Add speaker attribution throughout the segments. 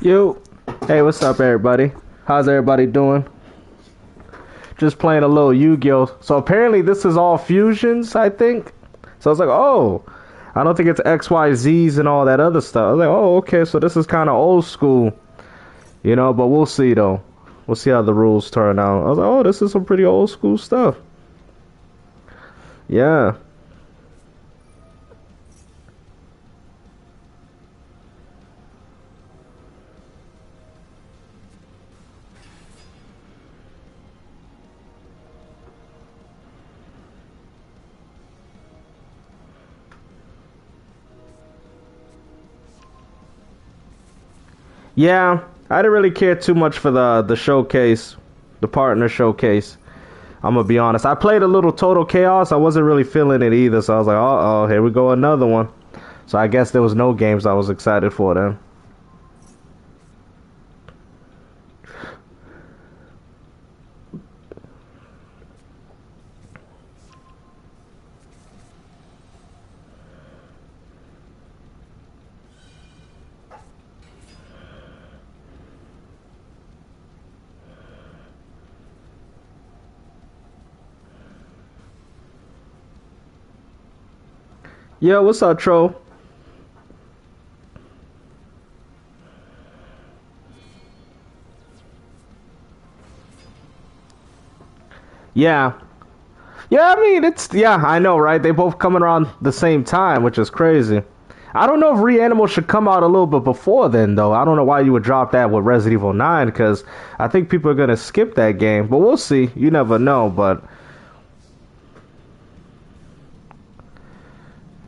Speaker 1: Yo, hey, what's up, everybody? How's everybody doing? Just playing a little Yu-Gi-Oh. So apparently this is all fusions, I think. So I was like, oh, I don't think it's XYZs and all that other stuff. I was like, oh, okay, so this is kind of old school, but we'll see though. We'll see how the rules turn out. I was like, oh, this is some pretty old school stuff. Yeah. Yeah, I didn't really care too much for the showcase, the partner showcase. I'm gonna be honest. I played a little Total Chaos. I wasn't really feeling it either, so I was like, uh oh, here we go, another one. So I guess there was no games I was excited for then. Yeah, what's up, Tro? Yeah. Yeah, I mean, yeah, I know, right? They both coming around the same time, which is crazy. I don't know if Reanimal should come out a little bit before then, though. I don't know why you would drop that with Resident Evil 9, because I think people are going to skip that game. But we'll see. You never know, but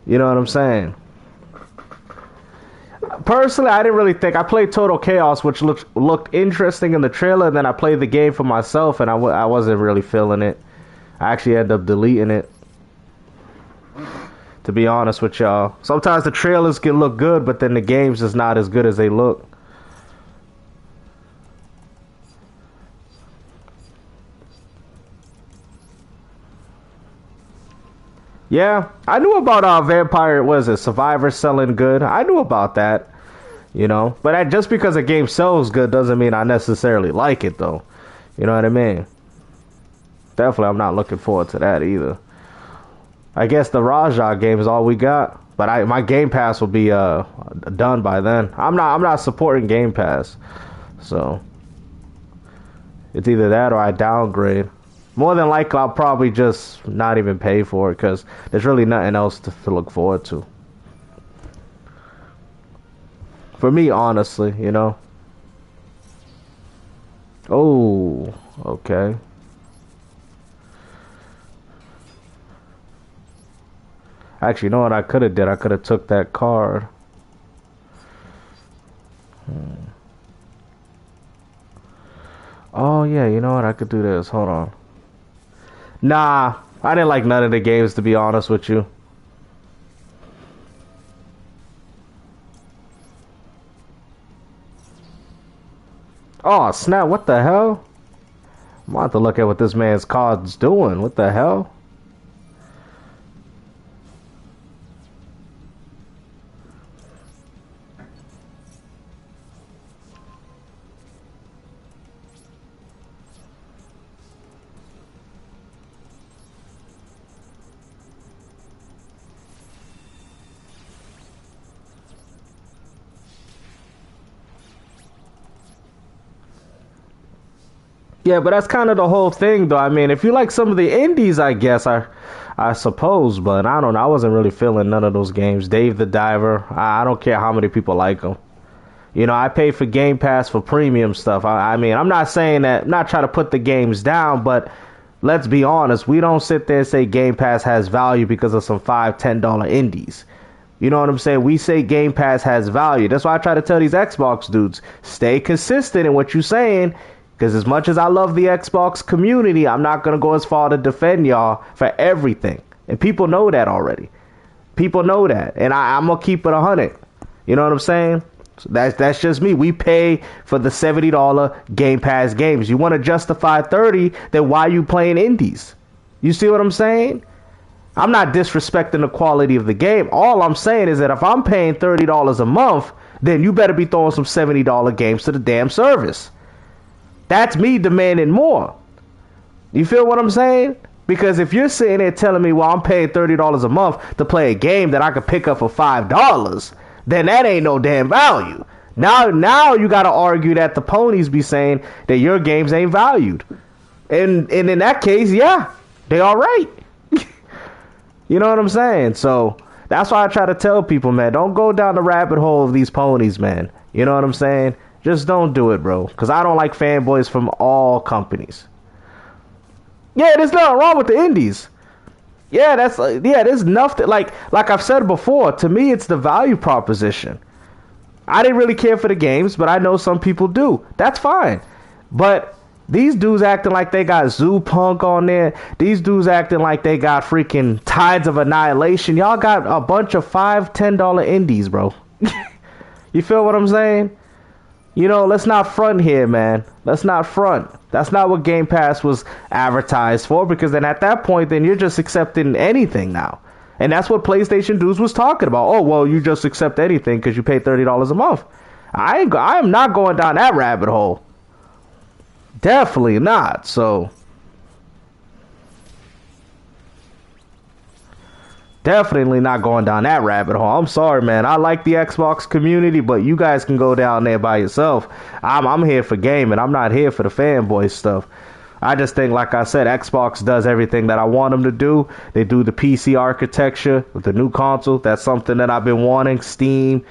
Speaker 1: you know what I'm saying? Personally, I didn't really think. I played Total Chaos, which looked interesting in the trailer, and then I played the game for myself, and I wasn't really feeling it. I actually ended up deleting it, to be honest with y'all. Sometimes the trailers can look good, but then the games is not as good as they look. Yeah, I knew about Vampire, was it Survivor selling good? I knew about that, But just because a game sells good doesn't mean I necessarily like it, though. You know what I mean? Definitely, I'm not looking forward to that either. I guess the Raja game is all we got, but my Game Pass will be done by then. I'm not supporting Game Pass, so it's either that or I downgrade. More than likely, I'll probably just not even pay for it because there's really nothing else to look forward to. For me, honestly. Oh, okay. Actually, you know what I could have did? I could have took that card. Hmm. Oh yeah, you know what? I could do this. Hold on. Nah, I didn't like none of the games, to be honest with you. Oh snap! What the hell? I'm about to look at what this man's card's doing. What the hell? Yeah, but that's kind of the whole thing, though. I mean, if you like some of the indies, I guess I suppose, but I don't know. I wasn't really feeling none of those games. Dave the Diver, I don't care how many people like them. I pay for Game Pass for premium stuff. I mean, I'm not saying that, I'm not trying to put the games down, but let's be honest. We don't sit there and say Game Pass has value because of some $5, $10 indies. You know what I'm saying? We say Game Pass has value. That's why I try to tell these Xbox dudes, stay consistent in what you're saying. Because as much as I love the Xbox community, I'm not going to go as far to defend y'all for everything. And people know that already. People know that. And I'm going to keep it 100. You know what I'm saying? So that's just me. We pay for the $70 Game Pass games. You want to justify 30, then why are you playing indies? You see what I'm saying? I'm not disrespecting the quality of the game. All I'm saying is that if I'm paying $30 a month, then you better be throwing some $70 games to the damn service. That's me demanding more. You feel what I'm saying? Because if you're sitting there telling me, well, I'm paying $30 a month to play a game that I could pick up for $5, then that ain't no damn value. Now you got to argue that the ponies be saying that your games ain't valued. And in that case, yeah, they all right. You know what I'm saying? So that's why I try to tell people, man, don't go down the rabbit hole of these ponies, man. You know what I'm saying? Just don't do it, bro. Because I don't like fanboys from all companies. Yeah, there's nothing wrong with the indies. Yeah, there's nothing, like I've said before, to me it's the value proposition. I didn't really care for the games, but I know some people do. That's fine. But these dudes acting like they got Zoo Punk on there. These dudes acting like they got freaking Tides of Annihilation. Y'all got a bunch of $5, $10 indies, bro. You feel what I'm saying? You know, let's not front here, man. Let's not front. That's not what Game Pass was advertised for, because then at that point, then you're just accepting anything now. And that's what PlayStation dudes was talking about. Oh, well, you just accept anything because you pay $30 a month. I am not going down that rabbit hole. Definitely not. So definitely not going down that rabbit hole. I'm sorry, man. I like the Xbox community, but you guys can go down there by yourself. I'm here for gaming. I'm not here for the fanboy stuff. I just think, like I said, Xbox does everything that I want them to do. They do the PC architecture with the new console. That's something that I've been wanting. Steam,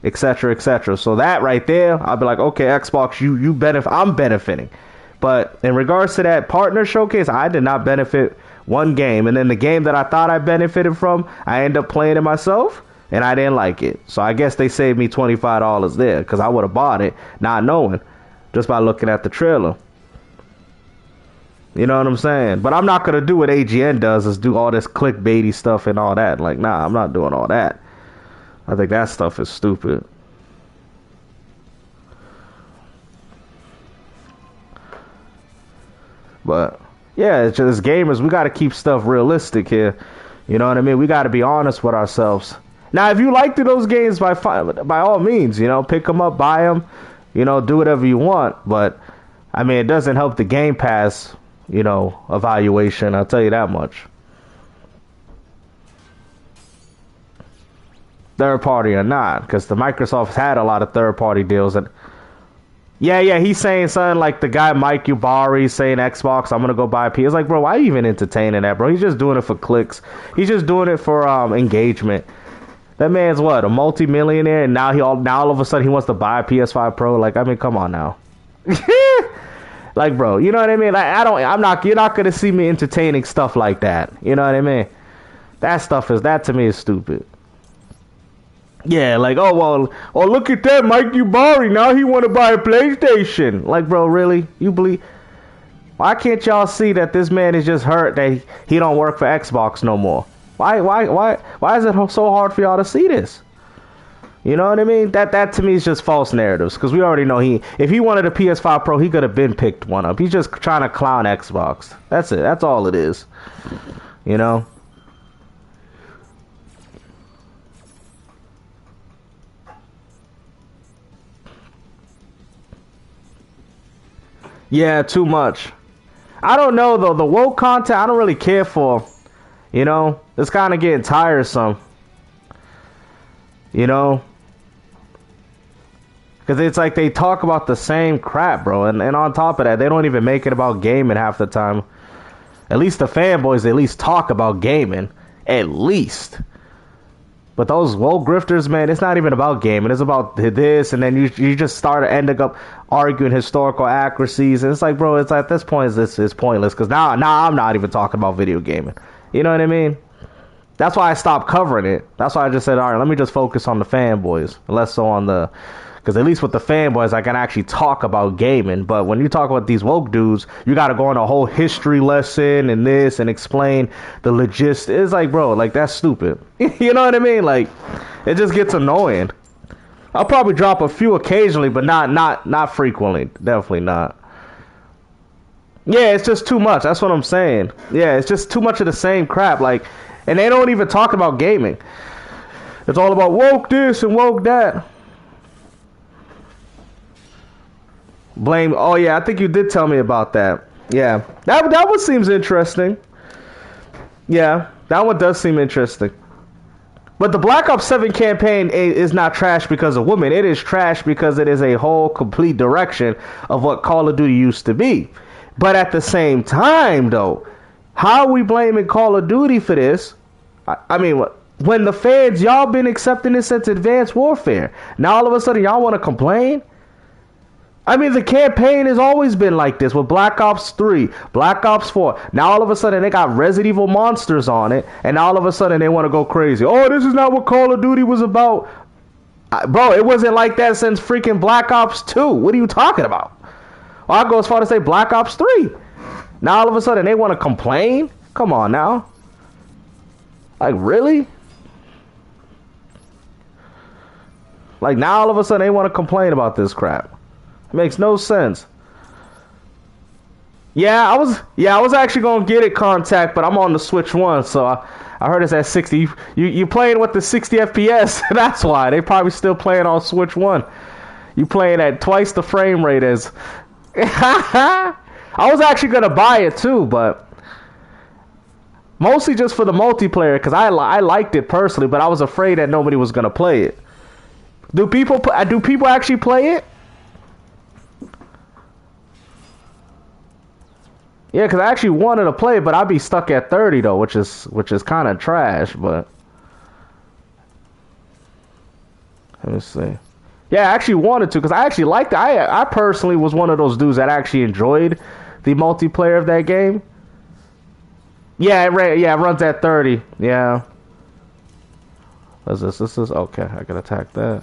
Speaker 1: etc., etc. So that right there, I'll be like, okay, Xbox, you benefit. I'm benefiting. But in regards to that partner showcase, I did not benefit one game. And then the game that I thought I benefited from, I ended up playing it myself, and I didn't like it. So I guess they saved me $25 there, because I would have bought it not knowing, just by looking at the trailer. You know what I'm saying? But I'm not going to do what AGN does, is do all this clickbaity stuff and all that. Like, nah, I'm not doing all that. I think that stuff is stupid. But yeah, it's just gamers, we got to keep stuff realistic here. You know what I mean? We got to be honest with ourselves. Now, if you like those games, by all means, you know, pick them up, buy them, you know, do whatever you want. But I mean, it doesn't help the Game Pass, you know, evaluation. I'll tell you that much. Third party or not, because the Microsoft's had a lot of third party deals. And yeah, he's saying something like the guy Mike Ubari saying Xbox, I'm gonna go buy a P. It's like, bro, why are you even entertaining that, bro? He's just doing it for clicks. He's just doing it for engagement. That man's what, a multi-millionaire, and now all of a sudden he wants to buy a PS5 Pro. Like, I mean, come on now. Like, bro, you know what I mean? Like, you're not gonna see me entertaining stuff like that. You know what I mean? That to me is stupid. Yeah, like, oh, look at that, Mike Ubari, now he want to buy a PlayStation. Like, bro, really? You believe? Why can't y'all see that this man is just hurt that he don't work for Xbox no more? Why is it so hard for y'all to see this? You know what I mean? That to me is just false narratives, because we already know if he wanted a PS5 Pro, he could have been picked one up. He's just trying to clown Xbox. That's it. That's all it is. You know? Yeah, too much. I don't know, though. The woke content, I don't really care for. You know? It's kind of getting tiresome. You know? Because it's like they talk about the same crap, bro. And on top of that, they don't even make it about gaming half the time. At least the fanboys at least talk about gaming. At least. But those woke grifters, man, it's not even about gaming. It's about this, and then you just start ending up arguing historical accuracies. And it's like, bro, it's at this point, it's pointless. Because now I'm not even talking about video gaming. You know what I mean? That's why I stopped covering it. That's why I just said, all right, let me just focus on the fanboys. Less so on the... Because at least with the fanboys, I can actually talk about gaming. But when you talk about these woke dudes, you got to go on a whole history lesson and this and explain the logistics. It's like, bro, like, that's stupid. You know what I mean? Like, it just gets annoying. I'll probably drop a few occasionally, but not frequently. Definitely not. Yeah, it's just too much. That's what I'm saying. Yeah, it's just too much of the same crap. Like, And they don't even talk about gaming. It's all about woke this and woke that. Blame. Oh yeah, I think you did tell me about that. Yeah, that one seems interesting. Yeah, that one does seem interesting. But the Black Ops 7 campaign is not trash because of women. It is trash because it is a whole complete direction of what Call of Duty used to be. But at the same time, though, how are we blaming Call of Duty for this? I mean, when the fans, y'all been accepting this since Advanced Warfare. Now all of a sudden y'all want to complain? I mean, the campaign has always been like this with Black Ops 3, Black Ops 4. Now all of a sudden they got Resident Evil monsters on it, and now all of a sudden they want to go crazy. Oh, this is not what Call of Duty was about. Bro, it wasn't like that since freaking Black Ops 2. What are you talking about? Well, I'll go as far to say Black Ops 3. Now all of a sudden they want to complain? Come on now. Like, really? Like, now all of a sudden they want to complain about this crap. It makes no sense. Yeah, I was actually gonna get it Contact, but I'm on the Switch 1, so I heard it's at 60. You playing with the 60 FPS? That's why they probably still playing on Switch 1. You playing at twice the frame rate as. I was actually gonna buy it too, but mostly just for the multiplayer because I liked it personally, but I was afraid that nobody was gonna play it. Do people actually play it? Yeah, because I actually wanted to play it, but I'd be stuck at 30 though, which is kind of trash. But let me see. Yeah, I actually wanted to because I actually liked it. I personally was one of those dudes that actually enjoyed the multiplayer of that game. Yeah, it runs at 30. Yeah. What's this? This is okay. I can attack that.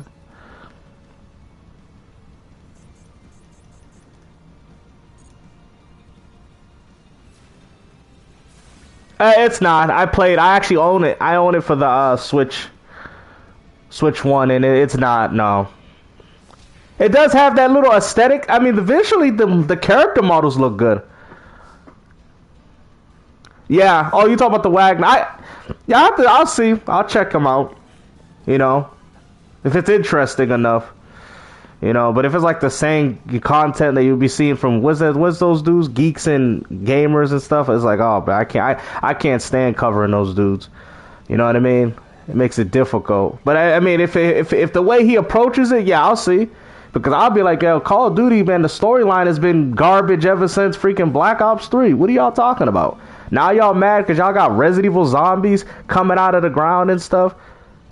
Speaker 1: It's not. I actually own it. I own it for the Switch 1, and it's not. No. It does have that little aesthetic. I mean, visually, the character models look good. Yeah. Oh, you talking about the Wagner? I'll see. I'll check them out. You know, if it's interesting enough. You know, but if it's like the same content that you'll be seeing from what's those dudes, geeks and gamers and stuff, it's like, oh, but I can't stand covering those dudes. You know what I mean? It makes it difficult. But I mean, if the way he approaches it, yeah, I'll see. Because I'll be like, yo, Call of Duty, man, the storyline has been garbage ever since freaking Black Ops 3. What are y'all talking about? Now y'all mad because y'all got Resident Evil zombies coming out of the ground and stuff.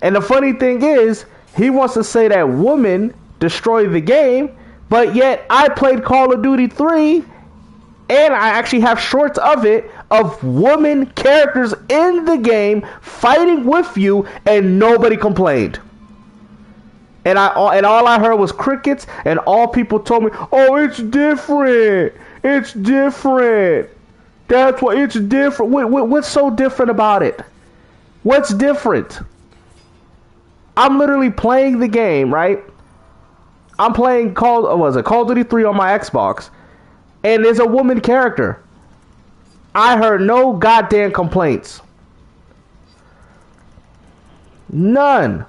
Speaker 1: And the funny thing is, he wants to say that women destroy the game, but yet I played Call of Duty 3 and I actually have shorts of it of women characters in the game fighting with you and nobody complained. And all I heard was crickets, and all people told me, "Oh, it's different. It's different. That's why it's different." What's so different about it? What's different? I'm literally playing the game, right? I'm playing Call of Duty 3 on my Xbox, and there's a woman character. I heard no goddamn complaints. None.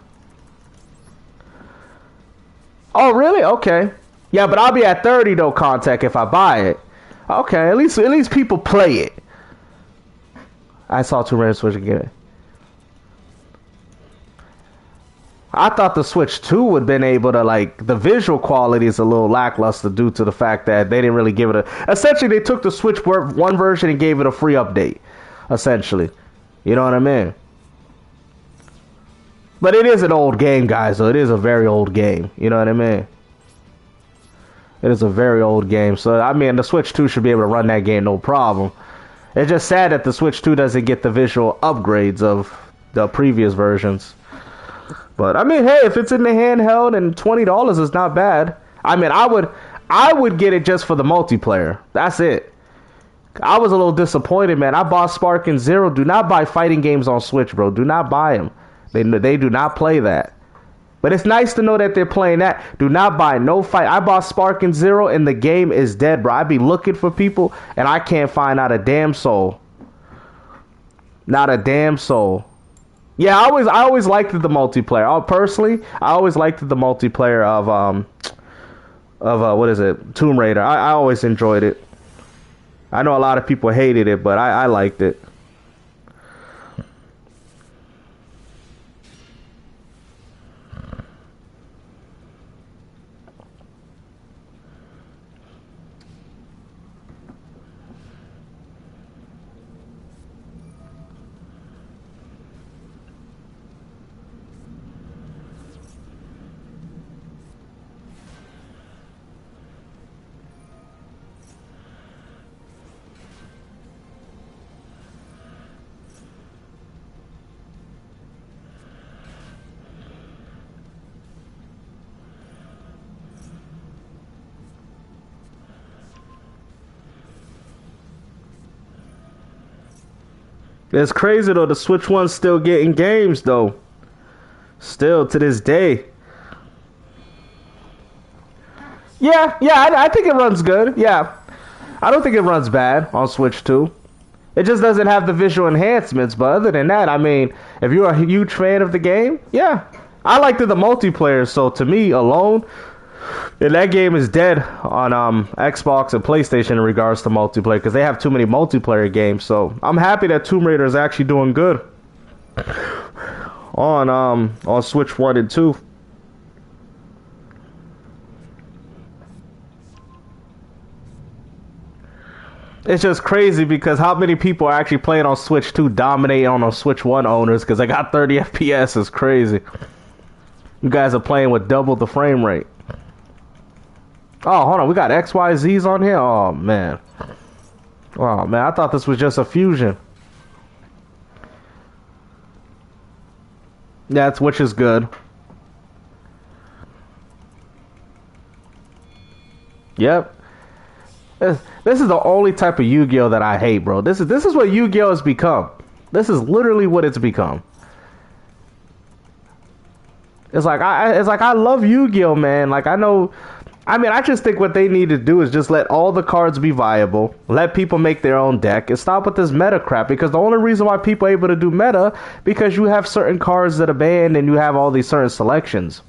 Speaker 1: Oh, really? Okay. Yeah, but I'll be at 30 though, Contact, if I buy it. Okay, at least people play it. I saw two random Switch again. I thought the Switch 2 would have been able to, like, the visual quality is a little lackluster due to the fact that they didn't really give it essentially they took the Switch 1 version and gave it a free update, essentially. You know what I mean? But it is an old game, guys, so it is a very old game. You know what I mean? It is a very old game. So, I mean, the Switch 2 should be able to run that game no problem. It's just sad that the Switch 2 doesn't get the visual upgrades of the previous versions. But I mean, hey, if it's in the handheld and $20 is not bad. I mean, I would get it just for the multiplayer. That's it. I was a little disappointed, man. I bought Spark and Zero. Do not buy fighting games on Switch, bro. Do not buy them. They do not play that. But it's nice to know that they're playing that. Do not buy no fight. I bought Spark and Zero and the game is dead, bro. I be looking for people and I can't find out a damn soul. Not a damn soul. Yeah, I always liked the multiplayer. Personally, I always liked the multiplayer of what is it, Tomb Raider. I always enjoyed it. I know a lot of people hated it, but I liked it. It's crazy though. The Switch One's still getting games though. Still to this day. Yeah, I think it runs good. Yeah, I don't think it runs bad on Switch 2. It just doesn't have the visual enhancements. But other than that, I mean, if you're a huge fan of the game, yeah, I liked the multiplayer. So to me alone, and that game is dead on Xbox and PlayStation in regards to multiplayer because they have too many multiplayer games. So I'm happy that Tomb Raider is actually doing good on Switch 1 and 2. It's just crazy because how many people are actually playing on Switch 2 dominate on Switch 1 owners because they got 30 FPS is crazy. You guys are playing with double the frame rate. Oh, hold on. We got XYZs on here? Oh, man. Oh, man. I thought this was just a fusion. Yeah, which is good. Yep. This is the only type of Yu-Gi-Oh that I hate, bro. This is what Yu-Gi-Oh has become. This is literally what it's become. It's like I love Yu-Gi-Oh, man. Like I know, I mean, I just think what they need to do is just let all the cards be viable, let people make their own deck, and stop with this meta crap. Because the only reason why people are able to do meta because you have certain cards that are banned and you have all these certain selections.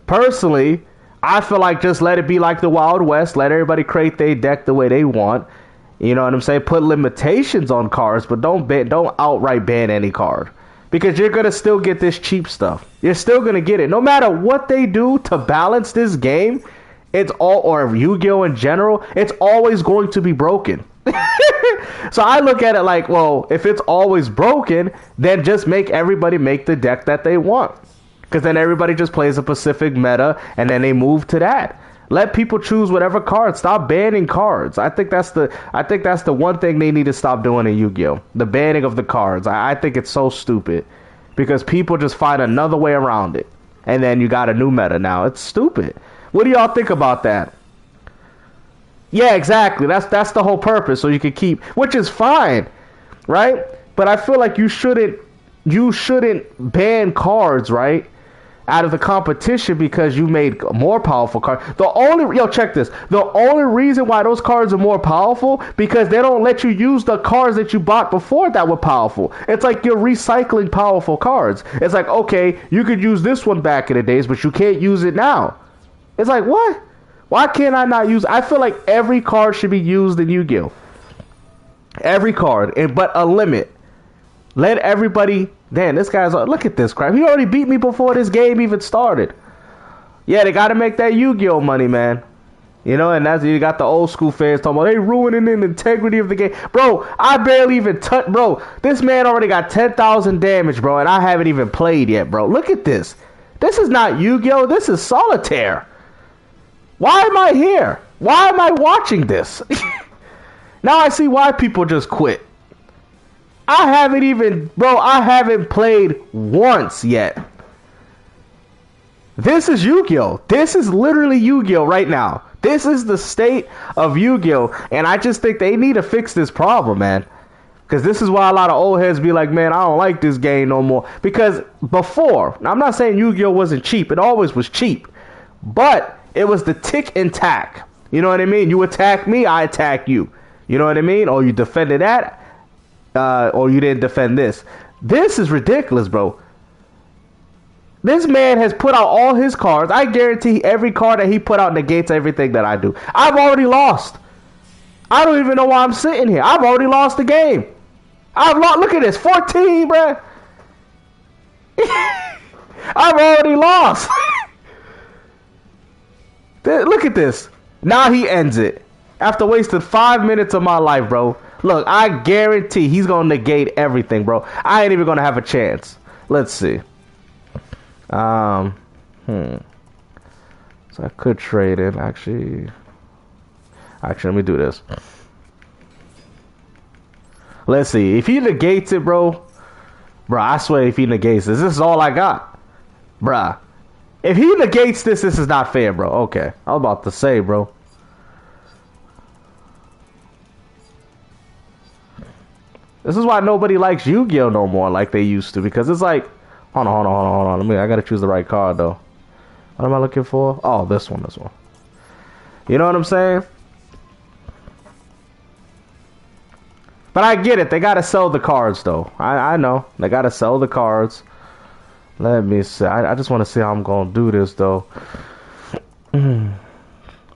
Speaker 1: Personally, I feel like just let it be like the Wild West. Let everybody create their deck the way they want. You know what I'm saying? Put limitations on cards, but don't outright ban any card. Because you're going to still get this cheap stuff. You're still going to get it. No matter what they do to balance this game, it's all, or Yu-Gi-Oh! In general, it's always going to be broken. So I look at it like, well, if it's always broken, then just make everybody make the deck that they want. Because then everybody just plays a specific meta, and then they move to that. Let people choose whatever card. Stop banning cards. I think that's the one thing they need to stop doing in Yu-Gi-Oh! The banning of the cards. I think it's so stupid because people just find another way around it, and then you got a new meta now. It's stupid. What do y'all think about that? Yeah, exactly. That's the whole purpose, so you can keep, which is fine, right? But I feel like you shouldn't ban cards, right? Out of the competition because you made more powerful cards. Check this. The only reason why those cards are more powerful because they don't let you use the cards that you bought before that were powerful. It's like you're recycling powerful cards. It's like, okay, you could use this one back in the days, but you can't use it now. It's like, what? Why can't I not use? I feel like every card should be used in Yu-Gi-Oh! Every card, but a limit. Let everybody. Damn, this guy's. Look at this crap. He already beat me before this game even started. Yeah, they got to make that Yu-Gi-Oh money, man. You know, and that's, you got the old school fans talking about they ruining the integrity of the game. Bro, I barely even touched. Bro, this man already got 10,000 damage, bro, and I haven't even played yet, bro. Look at this. This is not Yu-Gi-Oh. This is Solitaire. Why am I here? Why am I watching this? Now I see why people just quit. I haven't played once yet. This is Yu-Gi-Oh! This is literally Yu-Gi-Oh! Right now. This is the state of Yu-Gi-Oh! And I just think they need to fix this problem, man. Because this is why a lot of old heads be like, man, I don't like this game no more. Because before, I'm not saying Yu-Gi-Oh! Wasn't cheap. It always was cheap. But it was the tick and tack. You know what I mean? You attack me, I attack you. You know what I mean? Or you defended that. or you didn't defend this. This is ridiculous, bro. This man has put out all his cards. I guarantee every card that he put out negates everything that I do. I've already lost. I don't even know why I'm sitting here. I've already lost the game. I've lost. Look at this, 14, bro. I've already lost. Look at this. Now he ends it after wasting 5 minutes of my life, bro. Look, I guarantee he's gonna negate everything, bro. I ain't even gonna have a chance. Let's see. So I could trade it. Actually, let me do this. Let's see. If he negates it, bro, I swear if he negates this is all I got. Bruh. If he negates this is not fair, bro. Okay. I was about to say, bro. This is why nobody likes Yu-Gi-Oh no more like they used to. Because it's like... Hold on. I gotta choose the right card, though. What am I looking for? Oh, this one. You know what I'm saying? But I get it. They gotta sell the cards, though. I know. They gotta sell the cards. Let me see. I just want to see how I'm gonna do this, though.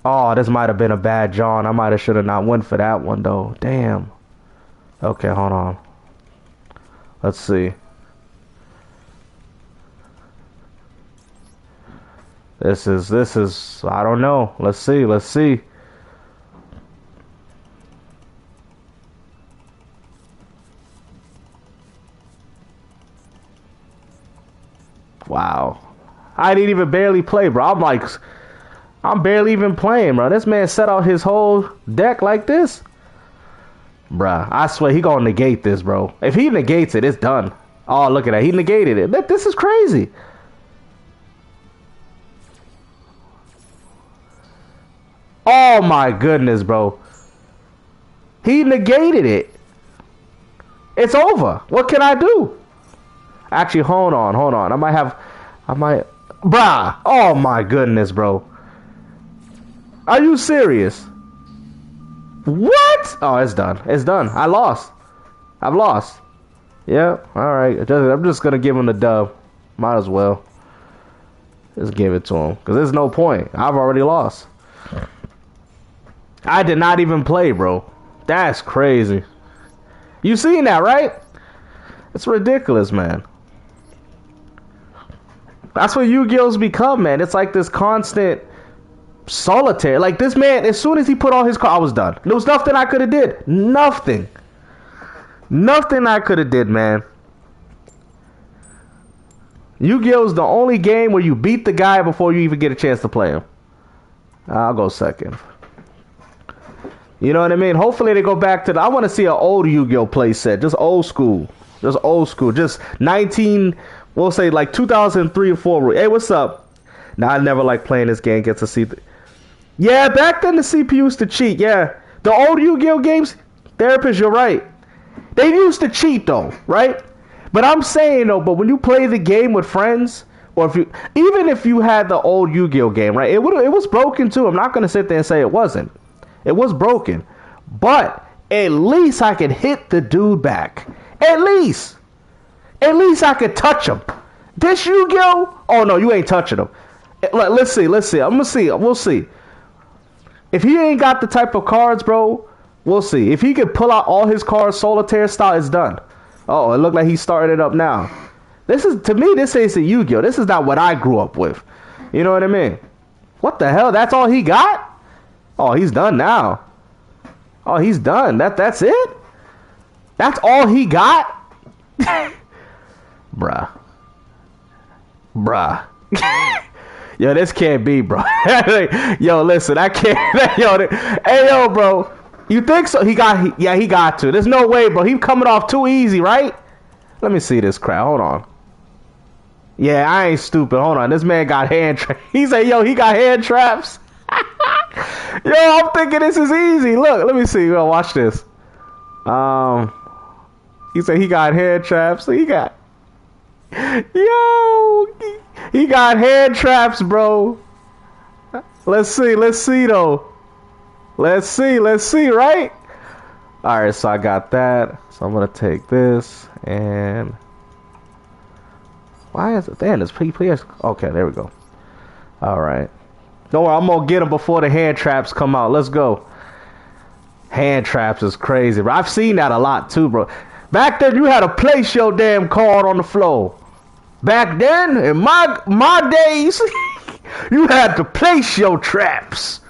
Speaker 1: Oh, this might have been a bad John. I might have should have not went for that one, though. Damn. Okay, hold on. Let's see. This is, I don't know. Let's see. Wow. I didn't even barely play, bro. I'm barely even playing, bro. This man set out his whole deck like this. Bruh, I swear he gonna negate this, bro. If he negates it, it's done. Oh, look at that. He negated it. This is crazy. Oh my goodness, bro. He negated it. It's over. What can I do? Actually, hold on. I might. Bruh. Oh my goodness, bro. Are you serious? What? Oh, it's done. I lost. I've lost. Yeah, alright. I'm just gonna give him the dub. Might as well. Just give it to him. Because there's no point. I've already lost. I did not even play, bro. That's crazy. You seen that, right? It's ridiculous, man. That's what Yu-Gi-Oh's become, man. It's like this constant solitaire. Like this man, as soon as he put all his cards, I was done. There was nothing I could have did. Nothing I could have did, man. Yu-Gi-Oh's the only game where you beat the guy before you even get a chance to play him. I'll go second. You know what I mean? Hopefully they go back to I want to see an old Yu-Gi-Oh play set. Just old school. Just 19, we'll say like 2003 or 4. Hey, what's up? Now, I never like playing this game. Get to see... Yeah, back then the CPU used to cheat. Yeah. The old Yu-Gi-Oh games, Therapist, you're right. They used to cheat, though, right? But I'm saying, though, but when you play the game with friends, or even if you had the old Yu-Gi-Oh game, right? It was broken, too. I'm not going to sit there and say it wasn't. It was broken. But at least I could hit the dude back. At least I could touch him. This Yu-Gi-Oh? Oh, no, you ain't touching him. Let's see. We'll see. If he ain't got the type of cards, bro, we'll see. If he could pull out all his cards solitaire style, it's done. Oh, it looked like he's starting it up now. To me, this ain't a Yu-Gi-Oh. This is not what I grew up with. You know what I mean? What the hell? That's all he got? Oh, he's done now. Oh, he's done. That's it? That's all he got? Bruh. Yo, this can't be, bro. Yo, listen, I can't. Yo, bro. You think so? He got to. There's no way, bro. He coming off too easy, right? Let me see this crap. Hold on. Yeah, I ain't stupid. Hold on. This man got hand traps. He said, yo, he got hand traps. Yo, I'm thinking this is easy. Look, let me see. Yo, watch this. He said he got hand traps. He got... Yo, he got hand traps, bro. Let's see though. Let's see, right? All right, so I got that. So I'm gonna take this and why is it? Damn, it's PS. Okay, there we go. All right. Don't worry, I'm gonna get them before the hand traps come out. Let's go. Hand traps is crazy, bro. I've seen that a lot too, bro. Back then, you had to place your damn card on the floor. Back then, in my days, you had to place your traps.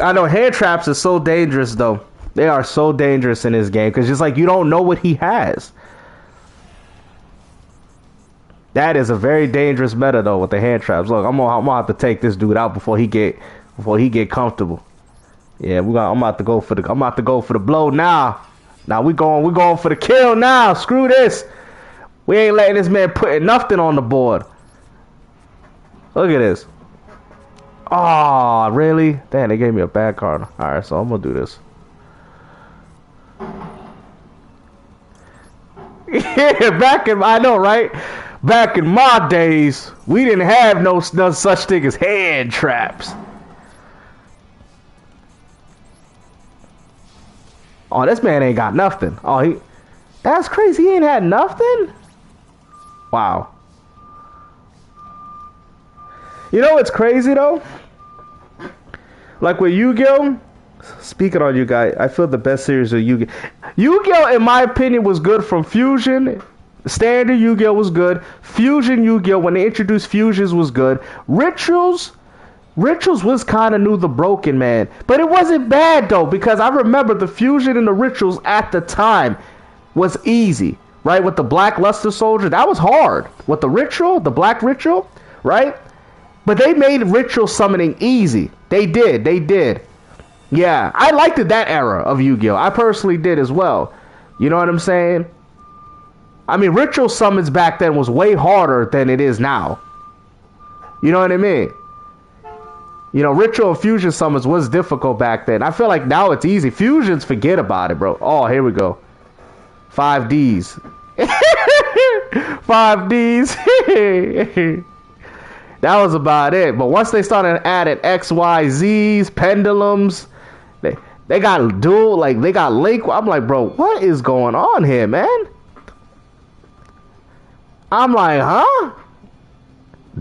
Speaker 1: I know hand traps is so dangerous, though. They are so dangerous in this game because it's like you don't know what he has. That is a very dangerous meta, though, with the hand traps. Look, I'm gonna have to take this dude out before he get comfortable. Yeah, I'm about to go for the blow now. Now we going for the kill now. Screw this. We ain't letting this man put nothing on the board. Look at this. Oh, really? Damn, they gave me a bad card. Alright, so I'm gonna do this. Yeah, I know, right? Back in my days, we didn't have no such thing as hand traps. Oh, this man ain't got nothing. Oh, that's crazy. He ain't had nothing? Wow. You know what's crazy, though? Like with Yu-Gi-Oh! Speaking on you guys, I feel the best series of Yu-Gi-Oh! Yu-Gi-Oh! In my opinion, was good from Fusion. Standard Yu-Gi-Oh! Was good. Fusion Yu-Gi-Oh! When they introduced Fusions was good. Rituals was kind of new the broken man, but it wasn't bad though because I remember the fusion and the rituals at the time was easy, right? With the Black Luster Soldier, that was hard. With the Black Ritual, right? But they made ritual summoning easy. They did. Yeah, I liked that era of Yu-Gi-Oh! I personally did as well. You know what I'm saying? I mean, ritual summons back then was way harder than it is now. You know what I mean? You know, ritual and fusion summons was difficult back then. I feel like now it's easy. Fusions, forget about it, bro. Oh, here we go. 5Ds. 5Ds. That was about it. But once they started adding XYZs, pendulums, they got dual, like, they got link. I'm like, bro, what is going on here, man? I'm like, huh?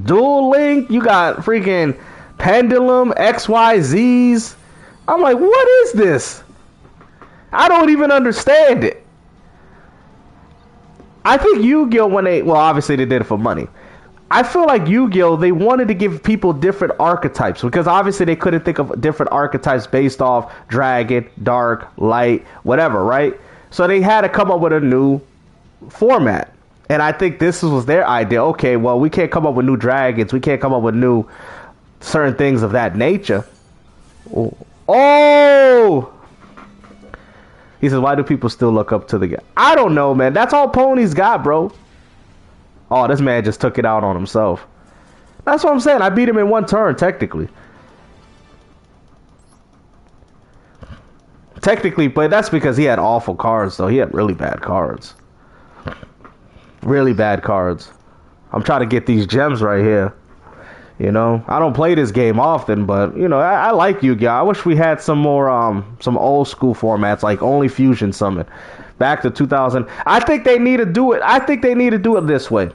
Speaker 1: Dual link, you got freaking pendulum, XYZs. I'm like, what is this? I don't even understand it. I think Yu-Gi-Oh! Obviously they did it for money. I feel like Yu-Gi-Oh! They wanted to give people different archetypes because obviously they couldn't think of different archetypes based off dragon, dark, light, whatever, right? So they had to come up with a new format. And I think this was their idea. Okay, well, we can't come up with new dragons. We can't come up with new certain things of that nature. Oh! He says, why do people still look up to the guy? I don't know, man. That's all ponies got, bro. Oh, this man just took it out on himself. That's what I'm saying. I beat him in one turn, technically. Technically, but that's because he had awful cards, though. He had really bad cards. Really bad cards. I'm trying to get these gems right here. You know, I don't play this game often, but you know, I like Yu-Gi-Oh! I wish we had some more, some old school formats like only Fusion Summon, back to 2000. I think they need to do it. I think they need to do it this way.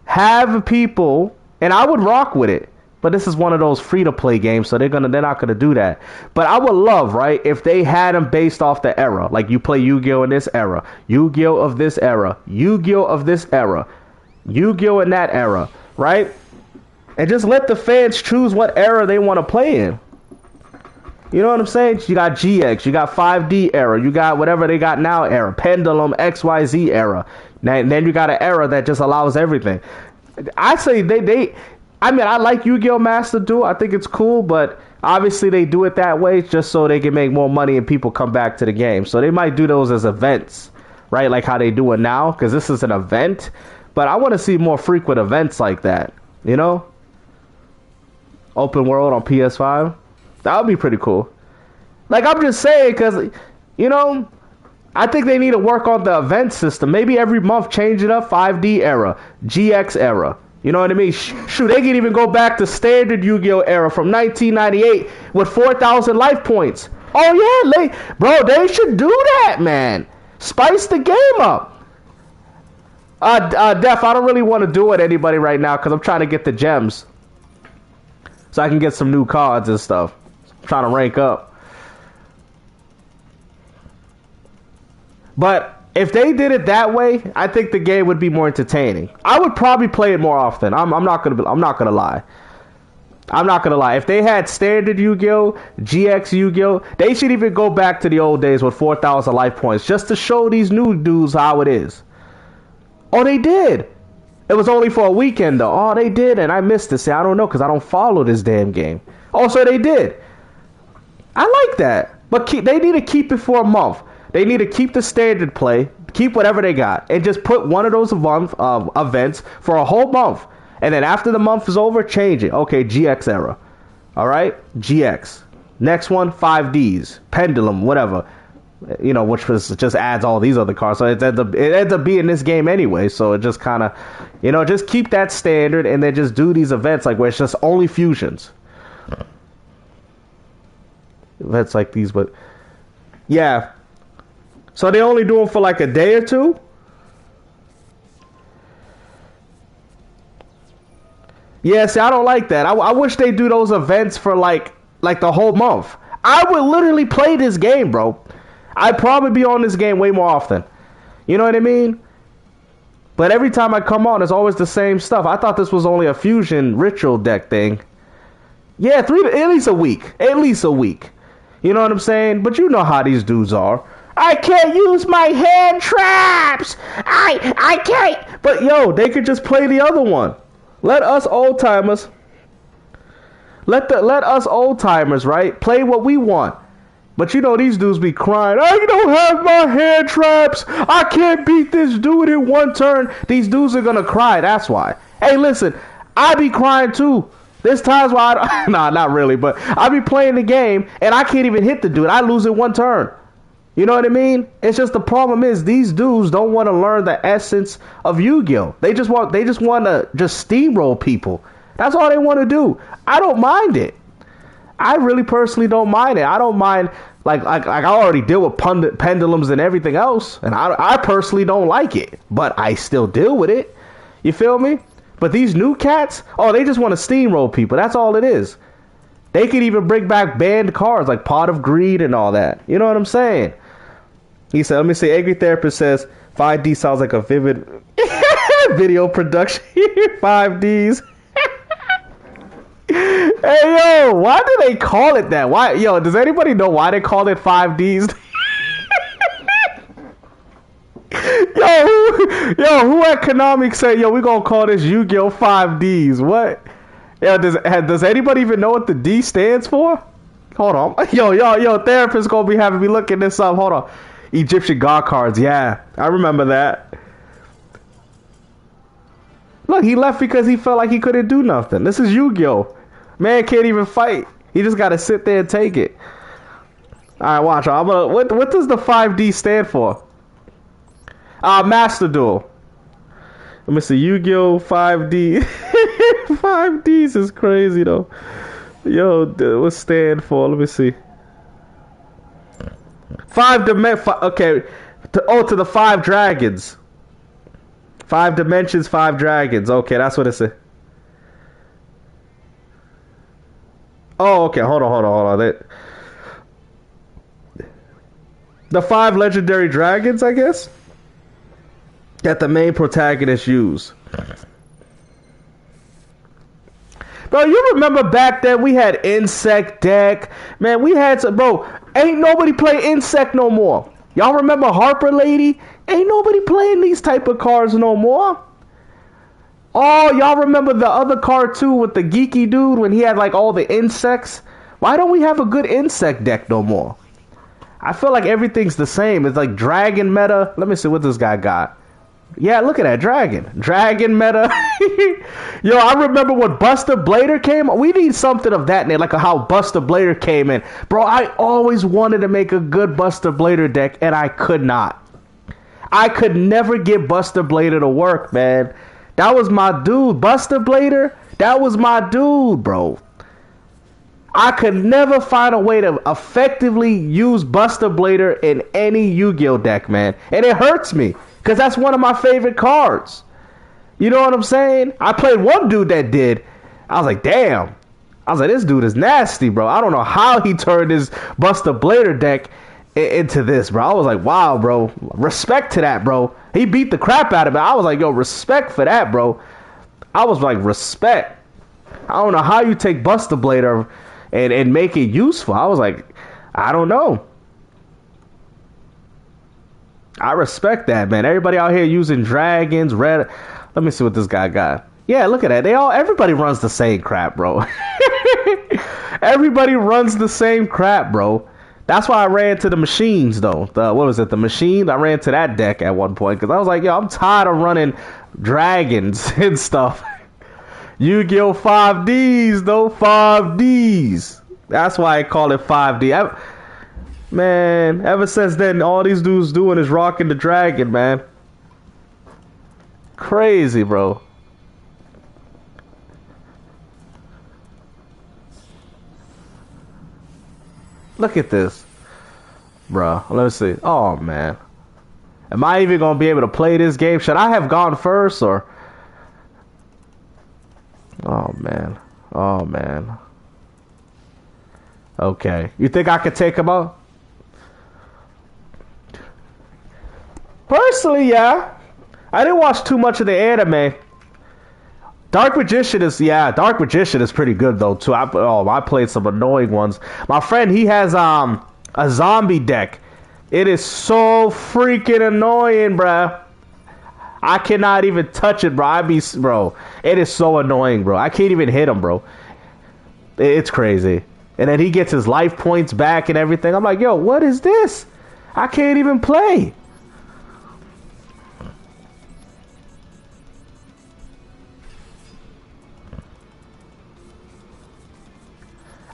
Speaker 1: Have people, and I would rock with it. But this is one of those free-to-play games, so they're not gonna do that. But I would love, right, if they had them based off the era. Like you play Yu-Gi-Oh! In this era, Yu-Gi-Oh! Of this era, Yu-Gi-Oh! Of this era, Yu-Gi-Oh! In that era, right? And just let the fans choose what era they want to play in. You know what I'm saying? You got GX, you got 5D era, you got whatever they got now era, Pendulum, XYZ era. And then you got an era that just allows everything. I say I mean, I like Yu-Gi-Oh! Master Duel. I think it's cool, but obviously they do it that way just so they can make more money and people come back to the game. So they might do those as events, right? Like how they do it now, because this is an event. But I want to see more frequent events like that, you know? Open world on PS5. That would be pretty cool. Like, I'm just saying, because, you know, I think they need to work on the event system. Maybe every month change it up. 5D era, GX era. You know what I mean? Shoot, they can even go back to standard Yu-Gi-Oh! Era from 1998 with 4,000 life points. Oh yeah, bro, they should do that, man. Spice the game up. Def, I don't really want to do it anybody right now because I'm trying to get the gems. So I can get some new cards and stuff. I'm trying to rank up. But if they did it that way, I think the game would be more entertaining. I would probably play it more often. I'm not gonna lie. I'm not gonna lie. If they had standard Yu-Gi-Oh, GX Yu-Gi-Oh, they should even go back to the old days with 4,000 life points just to show these new dudes how it is. Oh, they did. It was only for a weekend though. Oh, they did, and I missed it. See, I don't know because I don't follow this damn game. Oh, so they did. I like that, but they need to keep it for a month. They need to keep the standard play, keep whatever they got, and just put one of those events for a whole month. And then after the month is over, change it. Okay, GX era. All right, GX. Next one, 5Ds, Pendulum, whatever. You know, which just adds all these other cards. So it ends up being this game anyway. So it just kind of, you know, just keep that standard and then just do these events like where it's just only fusions. Events like these, but yeah. So they only do them for like a day or two? Yeah, see, I don't like that. I wish they do those events for like the whole month. I would literally play this game, bro. I'd probably be on this game way more often. You know what I mean? But every time I come on, it's always the same stuff. I thought this was only a fusion ritual deck thing. Yeah, at least a week. At least a week. You know what I'm saying? But you know how these dudes are. I can't use my hand traps. I can't. But yo, they could just play the other one. Let us old timers. Let us old timers, right? Play what we want. But you know these dudes be crying, I don't have my hand traps. I can't beat this dude in one turn. These dudes are gonna cry, that's why. Hey, listen, I be crying too. There's times why nah, not really, but I be playing the game and I can't even hit the dude. I lose in one turn. You know what I mean? It's just the problem is these dudes don't want to learn the essence of Yu-Gi-Oh. They just want to just steamroll people. That's all they want to do. I don't mind it. I really personally don't mind it. I don't mind like I already deal with pendulums and everything else, and I personally don't like it, but I still deal with it. You feel me? But these new cats, oh, they just want to steamroll people. That's all it is. They could even bring back banned cards like Pot of Greed and all that. You know what I'm saying? He said, let me see. Angry Therapist says 5D sounds like a vivid video production. 5Ds. Hey yo, why do they call it that? Why, yo, does anybody know why they call it 5Ds? Who at Konami say, yo, we gonna call this Yu-Gi-Oh 5Ds? What? Yo, does anybody even know what the D stands for? Hold on. Yo, Therapist gonna be having me looking this up. Hold on. Egyptian God cards, yeah. I remember that. Look, he left because he felt like he couldn't do nothing. This is Yu-Gi-Oh! Man can't even fight. He just gotta sit there and take it. Alright, watch. What does the 5D stand for? Master Duel. Let me see. Yu-Gi-Oh! 5D. 5Ds is crazy though. Yo, what stand for? Let me see. Okay. To the 5 dragons. 5 dimensions, 5 dragons. Okay, that's what it said. Oh, okay. Hold on. The 5 legendary dragons, I guess, that the main protagonists use. Bro, you remember back then we had Insect deck? Man, we had some, bro, ain't nobody play Insect no more. Y'all remember Harper Lady? Ain't nobody playing these type of cards no more. Oh, y'all remember the other card too with the geeky dude when he had like all the insects? Why don't we have a good insect deck no more? I feel like everything's the same. It's like dragon meta. Let me see what this guy got. Yeah, look at that dragon meta. Yo, I remember when Buster Blader came. We need something of that, like how Buster Blader came in. Bro, I always wanted to make a good Buster Blader deck, and I could not. I could never get Buster Blader to work, man. That was my dude. Buster Blader, that was my dude, bro. I could never find a way to effectively use Buster Blader in any Yu-Gi-Oh deck, man. And it hurts me, because that's one of my favorite cards. You know what I'm saying? I played one dude that did. I was like, damn. I was like, this dude is nasty, bro. I don't know how he turned his Buster Blader deck into this, bro. I was like, wow, bro. Respect to that, bro. He beat the crap out of it. I was like, yo, respect for that, bro. I was like, respect. I don't know how you take Buster Blader and make it useful. I was like, I don't know. I respect that, man. Everybody out here using dragons, red. Let me see what this guy got. Yeah, look at that. Everybody runs the same crap, bro. Everybody runs the same crap, bro. That's why I ran to the machines, though. What was it? The machines? I ran to that deck at one point because I was like, yo, I'm tired of running dragons and stuff. Yu-Gi-Oh! 5Ds, though. 5Ds. That's why I call it 5D. Man, ever since then, all these dudes doing is rocking the dragon, man. Crazy, bro. Look at this. Bro, let's see. Oh, man. Am I even going to be able to play this game? Should I have gone first, or... Oh, man. Oh, man. Okay. You think I could take him out? Personally, yeah. I didn't watch too much of the anime. Dark Magician is pretty good though too. I played some annoying ones. My friend, he has a zombie deck. It is so freaking annoying, bruh. I cannot even touch it, bro. It is so annoying, bro. I can't even hit him, bro. It's crazy. And then he gets his life points back and everything. I'm like, yo, what is this? I can't even play.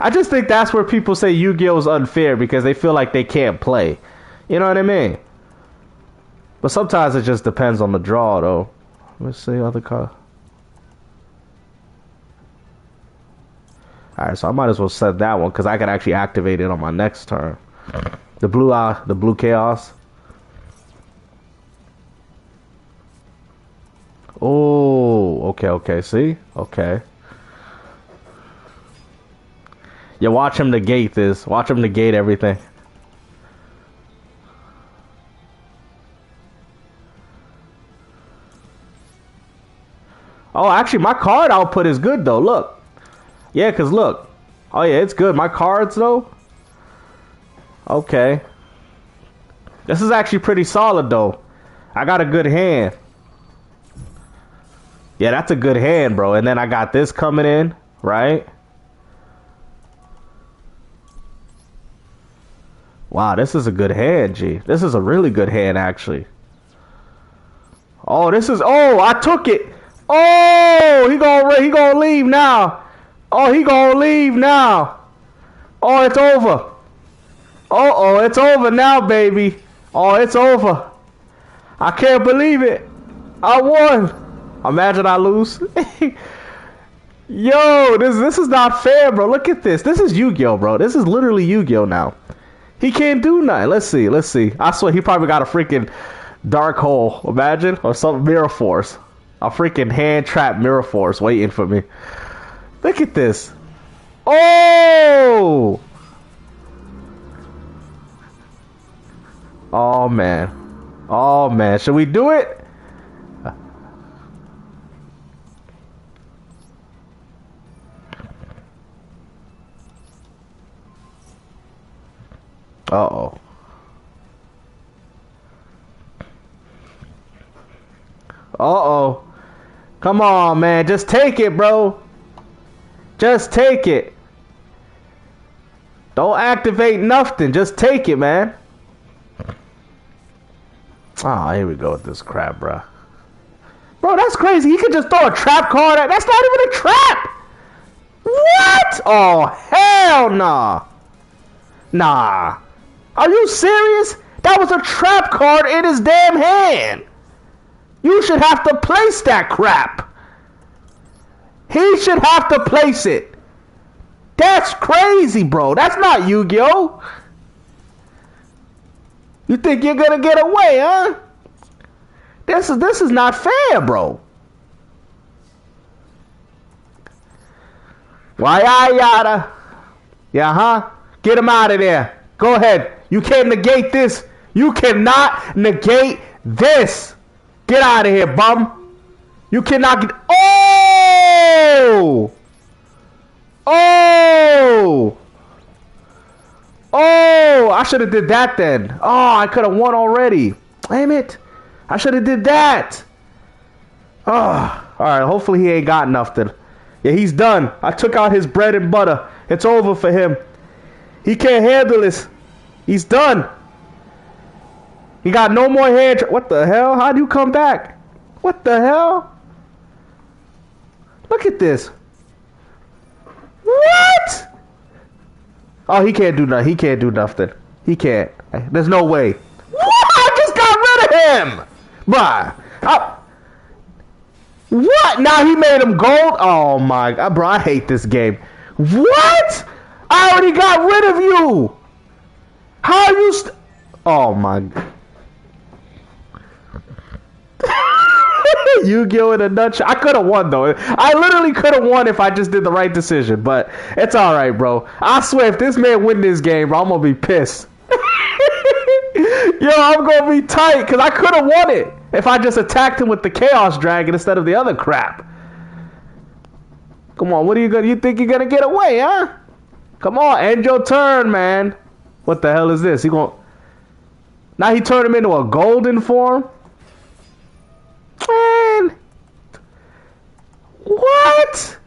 Speaker 1: I just think that's where people say Yu-Gi-Oh! Is unfair because they feel like they can't play. You know what I mean? But sometimes it just depends on the draw, though. Let's see other card. Alright, so I might as well set that one because I can actually activate it on my next turn. The blue chaos. Oh, okay, see? Okay. Yeah, watch him negate this. Watch him negate everything. Oh, actually, my card output is good, though. Look. Yeah, because look. Oh, yeah, it's good. My cards, though. Okay. This is actually pretty solid, though. I got a good hand. Yeah, that's a good hand, bro. And then I got this coming in, right? Wow, this is a good hand, G. This is a really good hand, actually. Oh, oh, I took it. Oh, he gonna leave now. Oh, he gonna leave now. Oh, it's over. Oh, it's over now, baby. Oh, it's over. I can't believe it. I won. Imagine I lose. Yo, this is not fair, bro. Look at this. This is Yu-Gi-Oh, bro. This is literally Yu-Gi-Oh now. He can't do nothing. Let's see. I swear he probably got a freaking dark hole. Imagine. Or some mirror force. A freaking hand trap mirror force waiting for me. Look at this. Oh! Oh, man. Oh, man. Should we do it? Uh-oh. Uh-oh. Come on, man. Just take it, bro. Just take it. Don't activate nothing. Just take it, man. Oh, here we go with this crap, bro. Bro, that's crazy. He could just throw a trap card at... That's not even a trap! What? Oh, hell nah. Nah. Are you serious? That was a trap card in his damn hand. You should have to place that crap. He should have to place it. That's crazy, bro. That's not Yu-Gi-Oh! You think you're gonna get away, huh? This is not fair, bro. Why yada? Yeah, huh? Get him out of there. Go ahead. You can't negate this. You cannot negate this. Get out of here, bum. You cannot get. Oh! Oh! Oh! I should have did that then. Oh, I could have won already. Damn it. I should have did that. Oh. Alright, hopefully he ain't got nothing. Yeah, he's done. I took out his bread and butter. It's over for him. He can't handle this. He's done. He got no more hand. What the hell? How do you come back? What the hell? Look at this. What? Oh, he can't do nothing. He can't do nothing. He can't. There's no way. What? I just got rid of him. Bruh. What? Now he made him gold? Oh my god, bro, I hate this game. What? I already got rid of you. How are you oh my god. Yu-Gi-Oh! In a nutshell. I could have won though. I literally could have won if I just did the right decision, but it's alright, bro. I swear if this man win this game, bro, I'm gonna be pissed. Yo, I'm gonna be tight because I could have won it if I just attacked him with the Chaos Dragon instead of the other crap. Come on, what are you gonna? You think you're gonna get away, huh? Come on, end your turn, man. What the hell is this? He gonna? Now he turned him into a golden form. Man, what?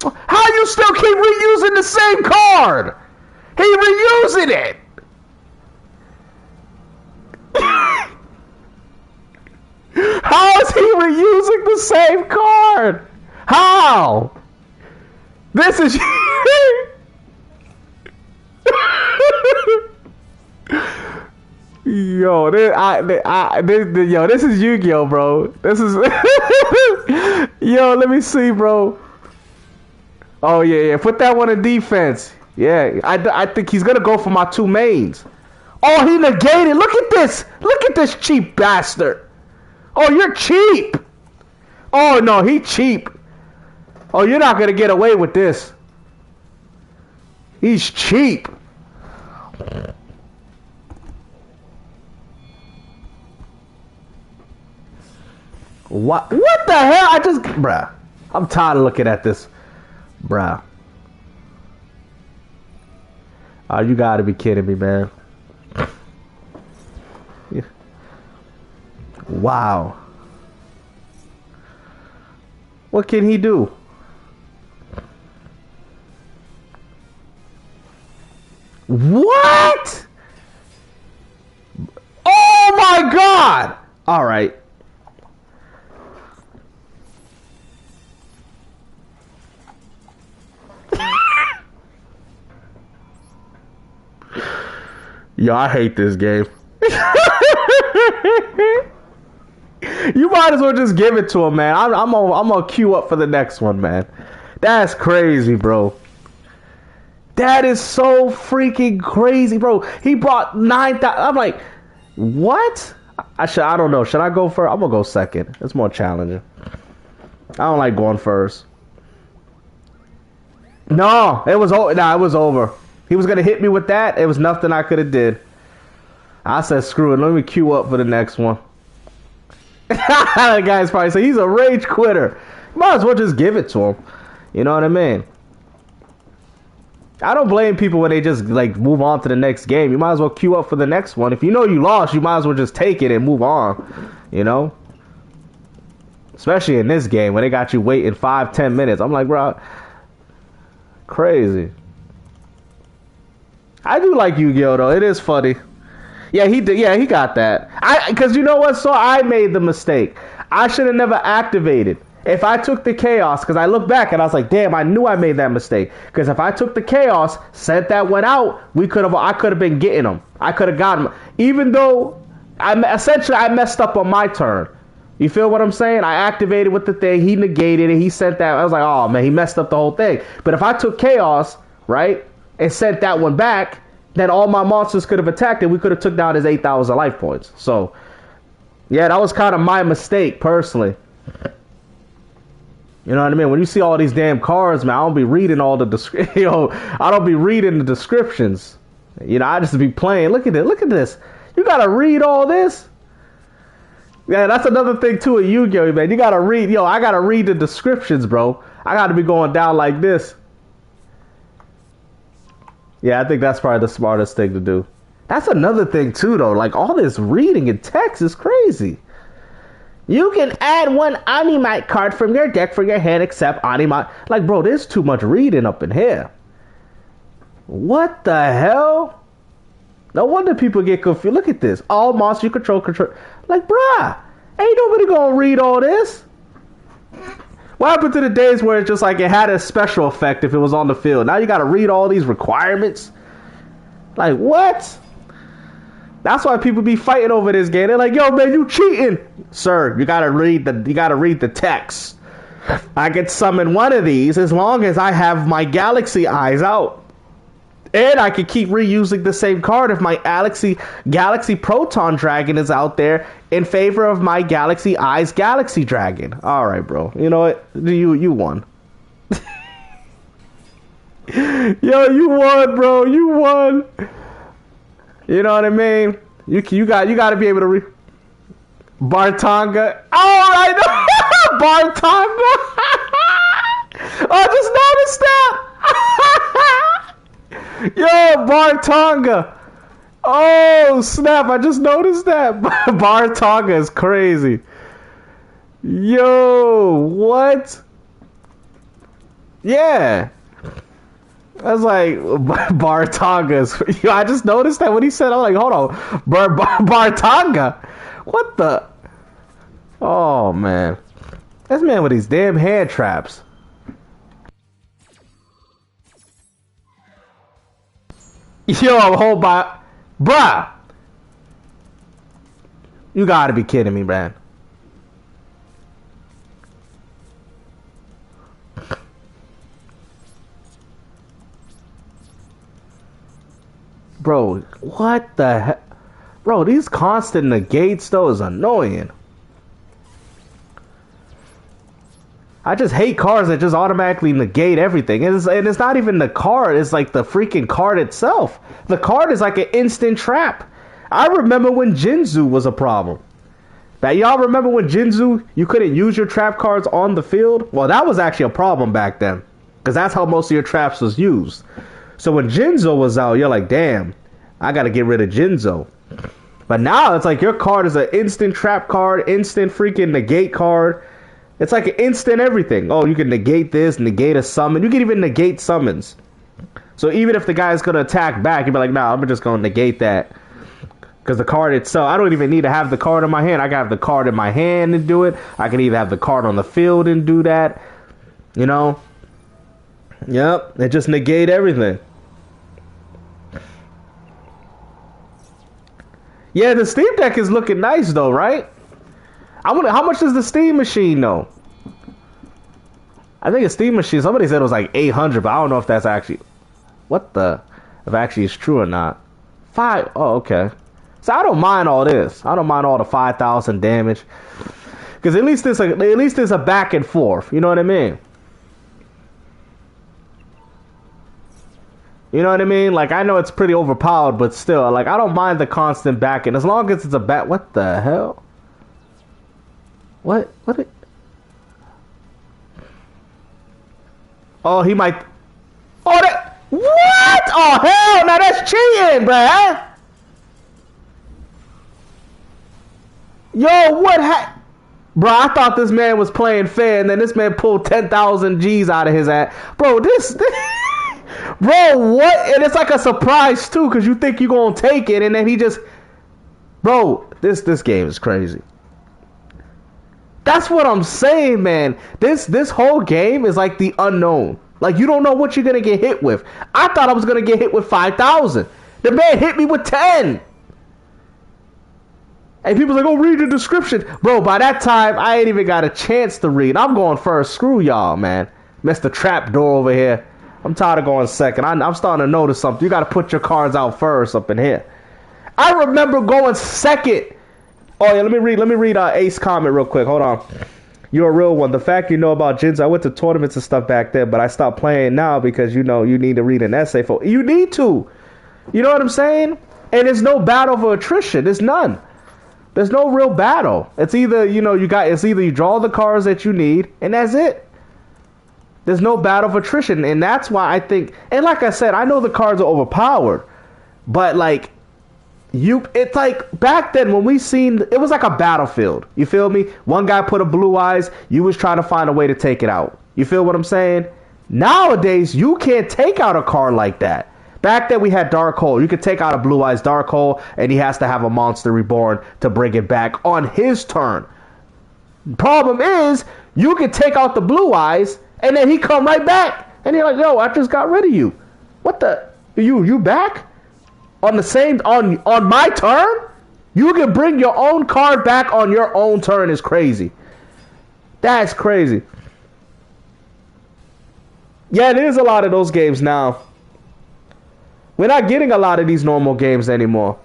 Speaker 1: How you still keep reusing the same card? He reusing it. How is he reusing the same card? How? This is yo, this is Yu-Gi-Oh, bro. This is yo. Let me see, bro. Oh yeah. Put that one in defense. Yeah, I think he's gonna go for my two mains. Oh, he negated. Look at this. Look at this cheap bastard. Oh, you're cheap. Oh no, he cheap. Oh, you're not gonna get away with this. He's cheap. What the hell? Bruh. I'm tired of looking at this. Bruh. Oh, you gotta be kidding me, man. Yeah. Wow. What can he do? What? Oh my god! Alright. Yo, I hate this game. You might as well just give it to him, man. I'm gonna queue up for the next one, man. That's crazy, bro. That is so freaking crazy, bro. He brought 9,000. I'm like, what? I don't know. Should I go first? I'm gonna go second. It's more challenging. I don't like going first. No, it was over. Nah, it was over. He was gonna hit me with that. It was nothing I could have did. I said, screw it. Let me queue up for the next one. The guy's probably saying he's a rage quitter. Might as well just give it to him. You know what I mean? I don't blame people when they just like move on to the next game. You might as well queue up for the next one. If you know you lost, you might as well just take it and move on. You know? Especially in this game when they got you waiting 5-10 minutes. I'm like, bro, crazy. I do like Yu-Gi-Oh though. It is funny. Yeah, he did. Yeah, he got that. Because you know what? So I made the mistake. I should have never activated. If I took the Chaos, because I look back and I was like, damn, I knew I made that mistake. Because if I took the Chaos, sent that one out, I could have been getting them. I could have gotten them. Even though essentially I messed up on my turn. You feel what I'm saying? I activated with the thing. He negated it. He sent that. I was like, oh, man, he messed up the whole thing. But if I took Chaos, right, and sent that one back, then all my monsters could have attacked it. We could have took down his 8,000 life points. So, yeah, that was kind of my mistake, personally. You know what I mean? When you see all these damn cards, man, I don't be reading all the I don't be reading the descriptions. You know, I just be playing. Look at it. Look at this. You gotta read all this. Yeah, that's another thing too in Yu-Gi-Oh, man. You gotta read. Yo, I gotta read the descriptions, bro. I gotta be going down like this. Yeah, I think that's probably the smartest thing to do. That's another thing too, though. Like all this reading and text is crazy. You can add one Animite card from your deck for your hand, except Animite. Like, bro, there's too much reading up in here. What the hell? No wonder people get confused. Look at this. All monsters you control. Like, bruh, ain't nobody gonna read all this. What happened to the days where it's just like it had a special effect if it was on the field? Now you gotta read all these requirements. Like, what? That's why people be fighting over this game. They're like, yo, man, you cheating. Sir, you gotta read the text. I can summon one of these as long as I have my Galaxy Eyes out. And I can keep reusing the same card if my Galaxy Proton Dragon is out there in favor of my Galaxy Eyes Galaxy Dragon. Alright, bro. You know what? You won. Yo, you won, bro. You won. You know what I mean? You got to be able to read Bartonga. Oh, right. Bartonga. Oh, I just noticed that. Yo, Bartonga. Oh, snap. I just noticed that. Bartonga is crazy. Yo, what? Yeah. I was like, Bartonga's. I just noticed that when he said, I'm like, hold on. Bartonga? What the? Oh, man. This man with these damn hand traps. Yo, hold by. Bruh. You gotta be kidding me, man. Bro, what the heck? Bro, these constant negates, though, is annoying. I just hate cards that just automatically negate everything. And it's not even the card, it's like the freaking card itself. The card is like an instant trap. I remember when Jinzu was a problem. Now, y'all remember when Jinzu, you couldn't use your trap cards on the field? Well, that was actually a problem back then. Because that's how most of your traps was used. So when Jinzo was out, you're like, damn, I gotta get rid of Jinzo. But now it's like your card is an instant trap card, instant freaking negate card. It's like an instant everything. Oh, you can negate this, negate a summon. You can even negate summons. So even if the guy's gonna attack back, you'd be like, nah, I'm just gonna negate that. Because the card itself, I don't even need to have the card in my hand. I can have the card in my hand and do it. I can either have the card on the field and do that. You know? Yep, it just negate everything. Yeah, the Steam Deck is looking nice though, right? I wonder how much is the Steam machine though? I think a Steam machine, somebody said it was like 800, but I don't know if that's actually if actually it's true or not. Oh, okay. So I don't mind all this. I don't mind all the 5,000 damage. Because at least there's a back and forth. You know what I mean? You know what I mean? Like, I know it's pretty overpowered, but still, like, I don't mind the constant backing. As long as it's a back... What the hell? What? Oh, he might... Oh, that... What? Oh, hell, now that's cheating, bruh. Yo, Bro, I thought this man was playing fair, and then this man pulled 10,000 G's out of his ass. Bro, this Bro, what? And it's like a surprise, too, because you think you're going to take it, and then he just... Bro, this game is crazy. That's what I'm saying, man. This whole game is like the unknown. Like, you don't know what you're going to get hit with. I thought I was going to get hit with 5,000. The man hit me with 10. And people's like, oh, read the description. Bro, by that time, I ain't even got a chance to read. I'm going first. Screw y'all, man. Mr. Trapdoor over here. I'm tired of going second. I'm starting to notice something. You got to put your cards out first up in here. I remember going second. Oh, yeah, let me read Ace comment real quick. Hold on. You're a real one. The fact you know about gins, I went to tournaments and stuff back then, but I stopped playing now because, you know, you need to read an essay for. You need to. You know what I'm saying? And there's no battle for attrition. There's none. There's no real battle. It's either, you know, it's either you draw the cards that you need, and that's it. There's no battle for attrition, and that's why I think, and like I said, I know the cards are overpowered, but like, it's like back then when we seen, it was like a battlefield. You feel me? One guy put a blue eyes, you was trying to find a way to take it out. You feel what I'm saying? Nowadays, you can't take out a card like that. Back then we had Dark Hole. You could take out a Blue Eyes Dark Hole, and he has to have a Monster Reborn to bring it back on his turn. Problem is, you could take out the Blue Eyes, and then he come right back, and you're like, yo, I just got rid of you. What the? You back? On the same, on my turn? You can bring your own card back on your own turn is crazy. That's crazy. Yeah, there's a lot of those games now. We're not getting a lot of these normal games anymore.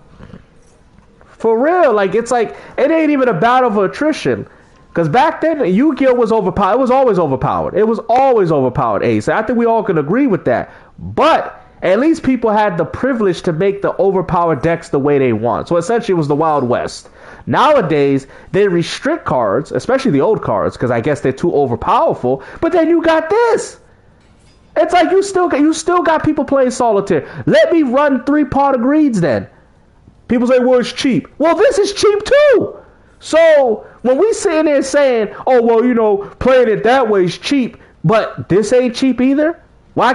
Speaker 1: For real, like, it's like, it ain't even a battle for attrition. Because back then, Yu-Gi-Oh! Was overpowered. It was always overpowered. It was always overpowered, Ace. I think we all can agree with that. But at least people had the privilege to make the overpowered decks the way they want. So essentially, it was the Wild West. Nowadays, they restrict cards, especially the old cards, because I guess they're too overpowerful. But then you got this. It's like you still got people playing solitaire. Let me run 3-part of greeds then. People say, well, it's cheap. Well, this is cheap too. So when we sitting there saying, oh, well, you know, playing it that way is cheap, but this ain't cheap either. Why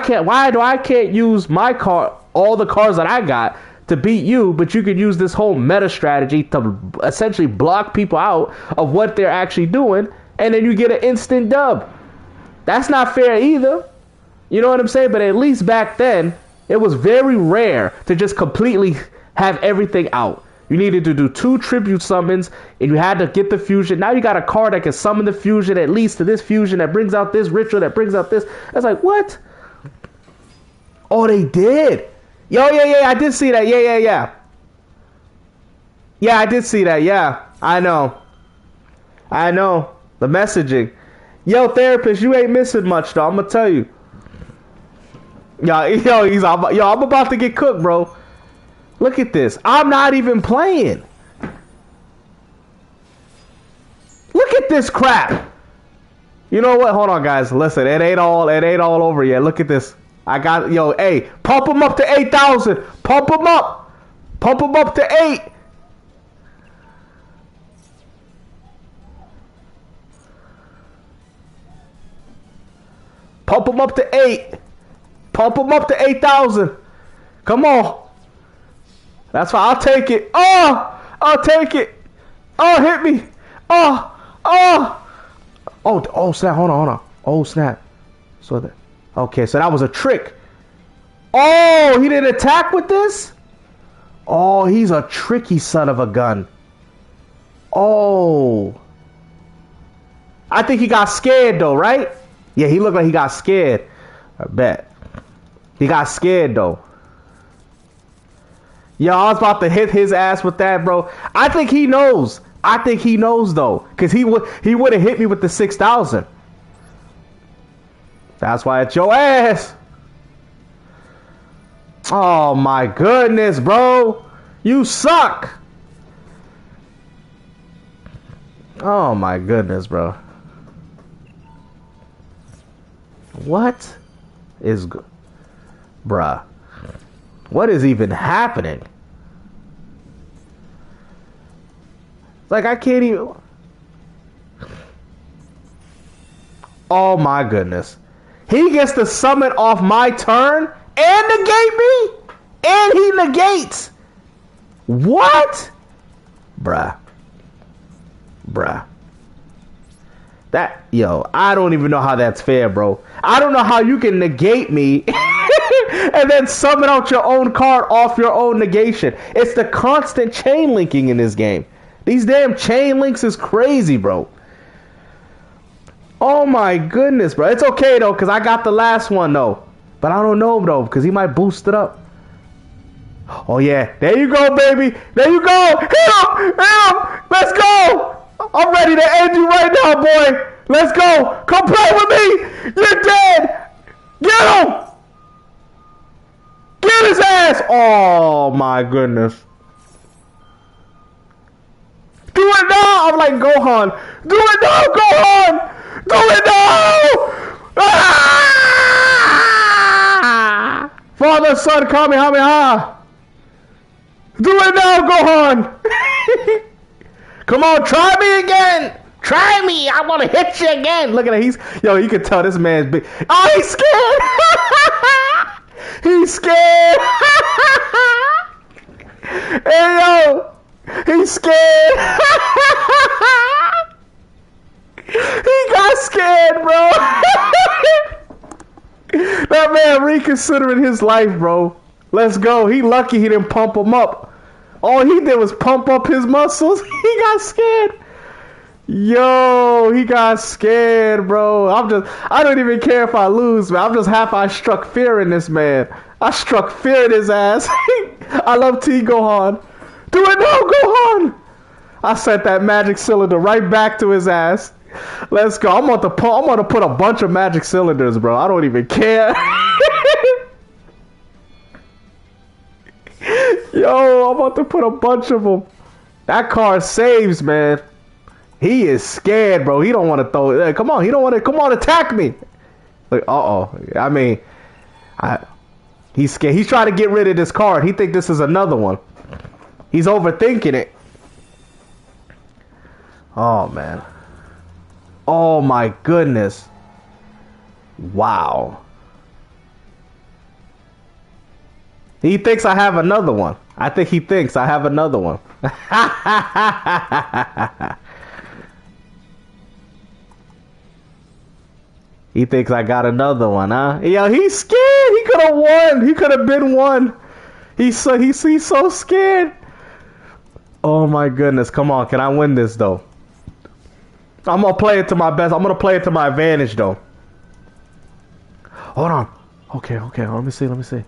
Speaker 1: do I can't use my card, all the cards that I got to beat you, but you can use this whole meta strategy to essentially block people out of what they're actually doing, and then you get an instant dub. That's not fair either. You know what I'm saying? But at least back then, it was very rare to just completely have everything out. You needed to do 2 tribute summons, and you had to get the fusion. Now you got a card that can summon the fusion that leads to this fusion, that brings out this ritual, that brings out this. It's like, what? Oh, they did? Yo, yeah, I did see that. Yeah. Yeah, I did see that. Yeah, I know. The messaging. Yo, therapist, you ain't missing much, though. I'm going to tell you. I'm about to get cooked, bro. Look at this. I'm not even playing. Look at this crap. You know what? Hold on, guys. Listen, it ain't all over yet. Look at this. I got, hey, pump them up to 8,000. Pump them up. Pump them up to 8. Pump them up to 8. Pump them up to 8,000. Come on. That's fine. I'll take it. Oh, I'll take it. Oh, hit me. Oh, snap. Hold on. Oh, snap. Okay, so that was a trick. Oh, he didn't attack with this? Oh, he's a tricky son of a gun. Oh. I think he got scared, though, right? Yeah, he looked like he got scared. I bet. He got scared, though. Yo, I was about to hit his ass with that, bro. I think he knows. Though. Because he would have hit me with the 6,000. That's why it's your ass. Oh, my goodness, bro. You suck. Oh, my goodness, bro. What is... Bruh. What is even happening? Like, I can't even... Oh my goodness. He gets to summon off my turn and negate me? And he negates. What? Bruh. I don't even know how that's fair, bro. I don't know how you can negate me and then summon out your own card off your own negation. It's the constant chain linking in this game. These damn chain links is crazy, bro. Oh my goodness, bro. It's okay though, cause I got the last one though. But I don't know though, cause he might boost it up. Oh yeah, there you go, baby. There you go. Hit him! Hit him! Let's go! I'm ready to end you right now, boy. Let's go. Come play with me. You're dead. Get him! Get his ass! Oh my goodness. Do it now! I'm like Gohan. Do it now, Gohan! Do it now! Ah! Father, son, Kamehameha! Do it now, Gohan! Come on, try me again! Try me! I want to hit you again! Look at that. Yo, you can tell this man's big. Oh, he's scared! He's scared! Hey, yo! He's scared! He got scared, bro! That man reconsidering his life, bro. Let's go. He lucky he didn't pump him up. All he did was pump up his muscles. He got scared. Yo, he got scared, bro. I don't even care if I lose, man. I'm just happy I struck fear in this man. I struck fear in his ass. I love T Gohan. Do it now, Gohan. I sent that magic cylinder right back to his ass. Let's go. I'm gonna put a bunch of magic cylinders, bro. I don't even care. Yo, I'm about to put a bunch of them. That car saves, man. He is scared, bro. He don't want to throw it. Come on, he don't want to. Come on, attack me. Like, I mean, he's scared. He's trying to get rid of this card. He think this is another one. He's overthinking it. Oh man. Oh my goodness. Wow. He thinks I have another one. I think he thinks I have another one. He thinks I got another one, huh? Yo, he's scared. He could have won. He could have been one. He's so scared. Oh my goodness. Come on. Can I win this though? I'm gonna play it to my best. I'm gonna play it to my advantage though. Hold on. Okay. Let me see.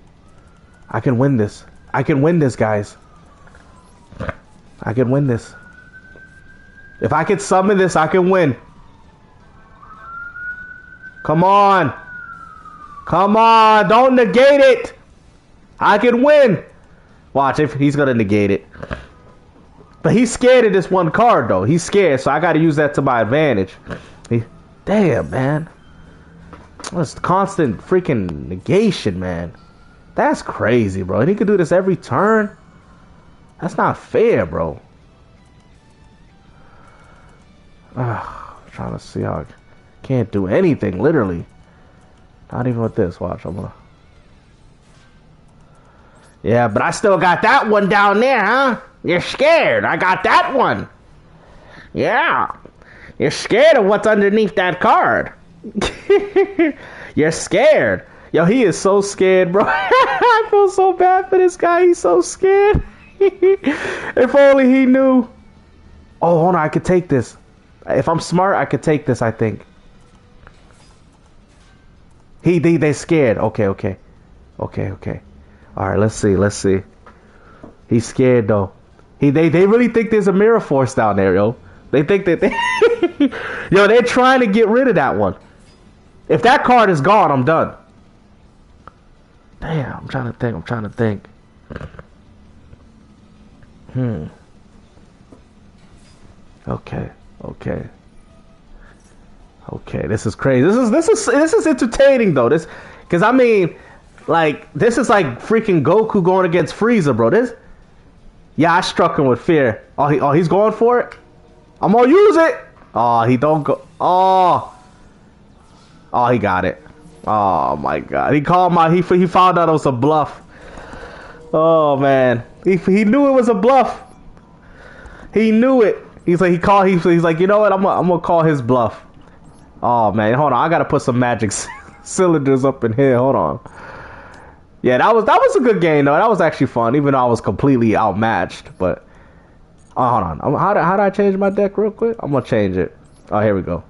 Speaker 1: I can win this. I can win this, guys. I can win this. If I can summon this, I can win. Come on. Come on. Don't negate it. I can win. Watch if he's going to negate it. But he's scared of this one card, though. He's scared, so I got to use that to my advantage. Damn, man. That's constant freaking negation, man. That's crazy, bro. And he could do this every turn. That's not fair, bro. I'm trying to see how I can't do anything, literally. Not even with this. Watch, I'm gonna. Yeah, but I still got that one down there, huh? You're scared. I got that one. Yeah. You're scared of what's underneath that card. You're scared. Yo, he is so scared, bro. I feel so bad for this guy. He's so scared. If only he knew. Oh, hold on. I could take this. If I'm smart, I could take this, I think. They scared. Okay. All right, let's see. He's scared, though. They really think there's a mirror force down there, yo. They think that yo, they're trying to get rid of that one. If that card is gone, I'm done. Damn, I'm trying to think. Okay, this is crazy. This is entertaining though. Cause I mean, like, this is like freaking Goku going against Frieza, bro. Yeah, I struck him with fear. He's going for it. I'm gonna use it. Oh, he don't go. Oh, he got it. Oh my god, he found out it was a bluff. Oh man, he knew it was a bluff. He knew it. He's like, he's like, you know what? I'm gonna call his bluff. Oh man, hold on. I gotta put some magic cylinders up in here. Hold on. Yeah, that was a good game though. That was actually fun, even though I was completely outmatched. But Oh, hold on. How do I change my deck real quick? I'm gonna change it. Oh, here we go.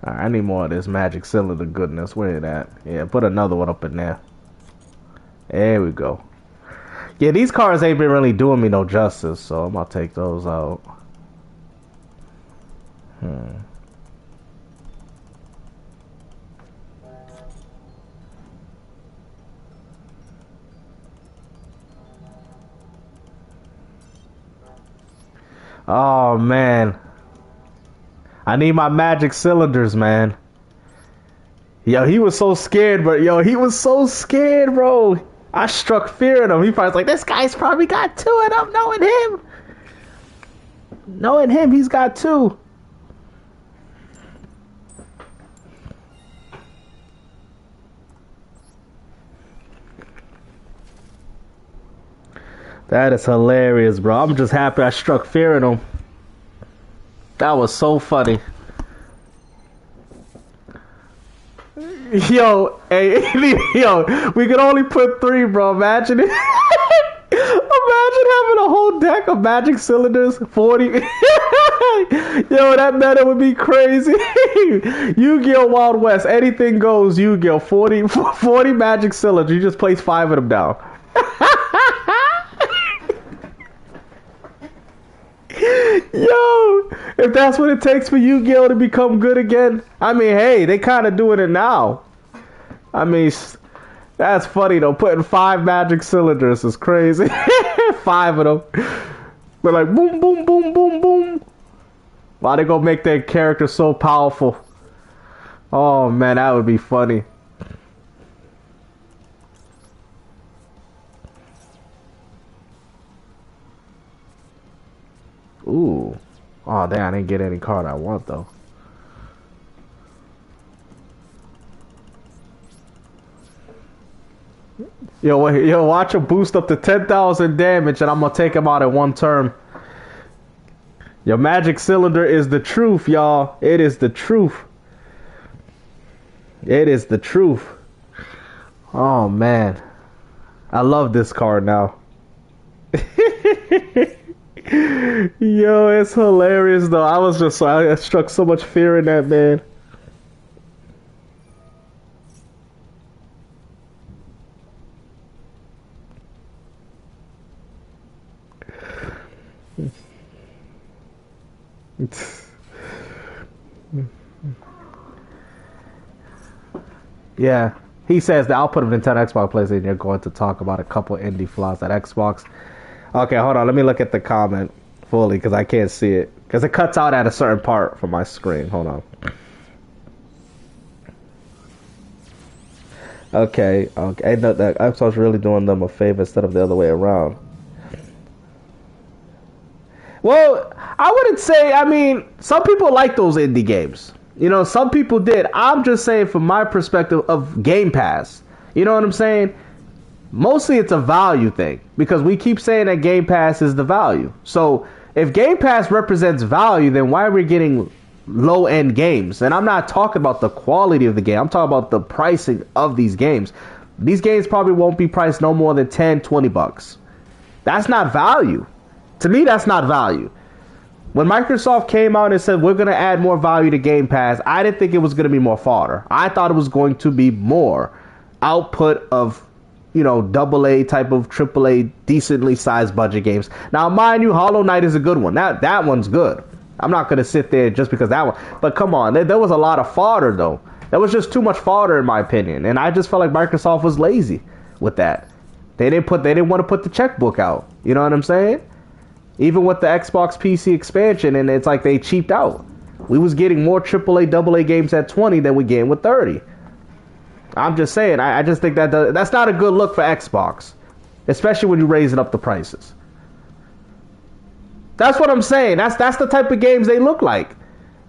Speaker 1: Alright, I need more of this magic cylinder goodness. Where is that? Yeah, put another one up in there. There we go. Yeah, these cards ain't been really doing me no justice, so I'm gonna take those out. Oh, man. I need my magic cylinders, man. Yo, he was so scared, but yo, he was so scared, bro. I struck fear in him. He probably was like, this guy's probably got two of them, knowing him. Knowing him, he's got two. That is hilarious, bro. I'm just happy I struck fear in him. That was so funny. Yo, hey, yo, we could only put three, bro. Imagine it. Imagine having a whole deck of magic cylinders. 40. Yo, that meta would be crazy. Yu-Gi-Oh! Wild West. Anything goes, Yu-Gi-Oh! 40 magic cylinders. You just place 5 of them down. Yo, if that's what it takes for Yu-Gi-Oh! To become good again, I mean, hey, they kind of doing it now. I mean, that's funny though. Putting 5 magic cylinders is crazy. 5 of them. We're like, boom, boom, boom, boom, boom. Why they gonna make their character so powerful? Oh man, that would be funny. Ooh. Oh, damn, I didn't get any card I want, though. Yo, watch him boost up to 10,000 damage, and I'm gonna take him out in one turn. Your magic cylinder is the truth, y'all. It is the truth. It is the truth. Oh, man. I love this card now. Yo, it's hilarious though. I struck so much fear in that man. Yeah, he says the output of Nintendo Xbox plays and you're going to talk about a couple indie flaws at Xbox. Okay, hold on. Let me look at the comment fully because I can't see it. Because it cuts out at a certain part from my screen. Hold on. Okay. No, that Xbox really doing them a favor instead of the other way around. Well, I wouldn't say. I mean, some people like those indie games. You know, some people did. I'm just saying from my perspective of Game Pass. You know what I'm saying? Mostly it's a value thing because we keep saying that Game Pass is the value. So if Game Pass represents value, then why are we getting low-end games? And I'm not talking about the quality of the game. I'm talking about the pricing of these games. These games probably won't be priced no more than 10, 20 bucks. That's not value. To me, that's not value. When Microsoft came out and said, we're going to add more value to Game Pass, I didn't think it was going to be more fodder. I thought it was going to be more output of, you know, AA type of AAA, decently sized budget games. Now, mind you, Hollow Knight is a good one. That one's good. I'm not going to sit there just because that one. But come on, there was a lot of fodder, though. There was just too much fodder, in my opinion. And I just felt like Microsoft was lazy with that. They didn't want to put the checkbook out. You know what I'm saying? Even with the Xbox PC expansion, and it's like they cheaped out. We was getting more AAA, AA games at 20 than we getting with 30. I'm just saying, I just think that's not a good look for Xbox, especially when you're raising up the prices. That's what I'm saying. That's the type of games they look like.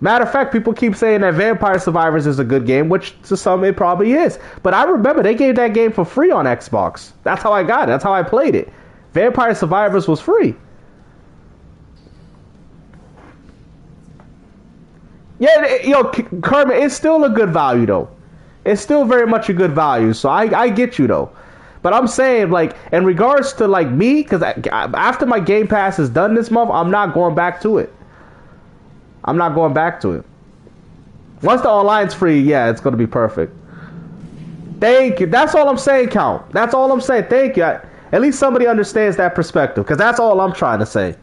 Speaker 1: Matter of fact, people keep saying that Vampire Survivors is a good game, which to some it probably is. But I remember they gave that game for free on Xbox. That's how I got it. That's how I played it. Vampire Survivors was free. Yeah, yo, Kermit, it's still a good value though. It's still very much a good value. So I get you though. But I'm saying, like, in regards to like me, because after my Game Pass is done this month, I'm not going back to it. I'm not going back to it. Once the online's free, yeah, it's gonna be perfect. Thank you. That's all I'm saying, Count. That's all I'm saying. Thank you. At least somebody understands that perspective, because that's all I'm trying to say.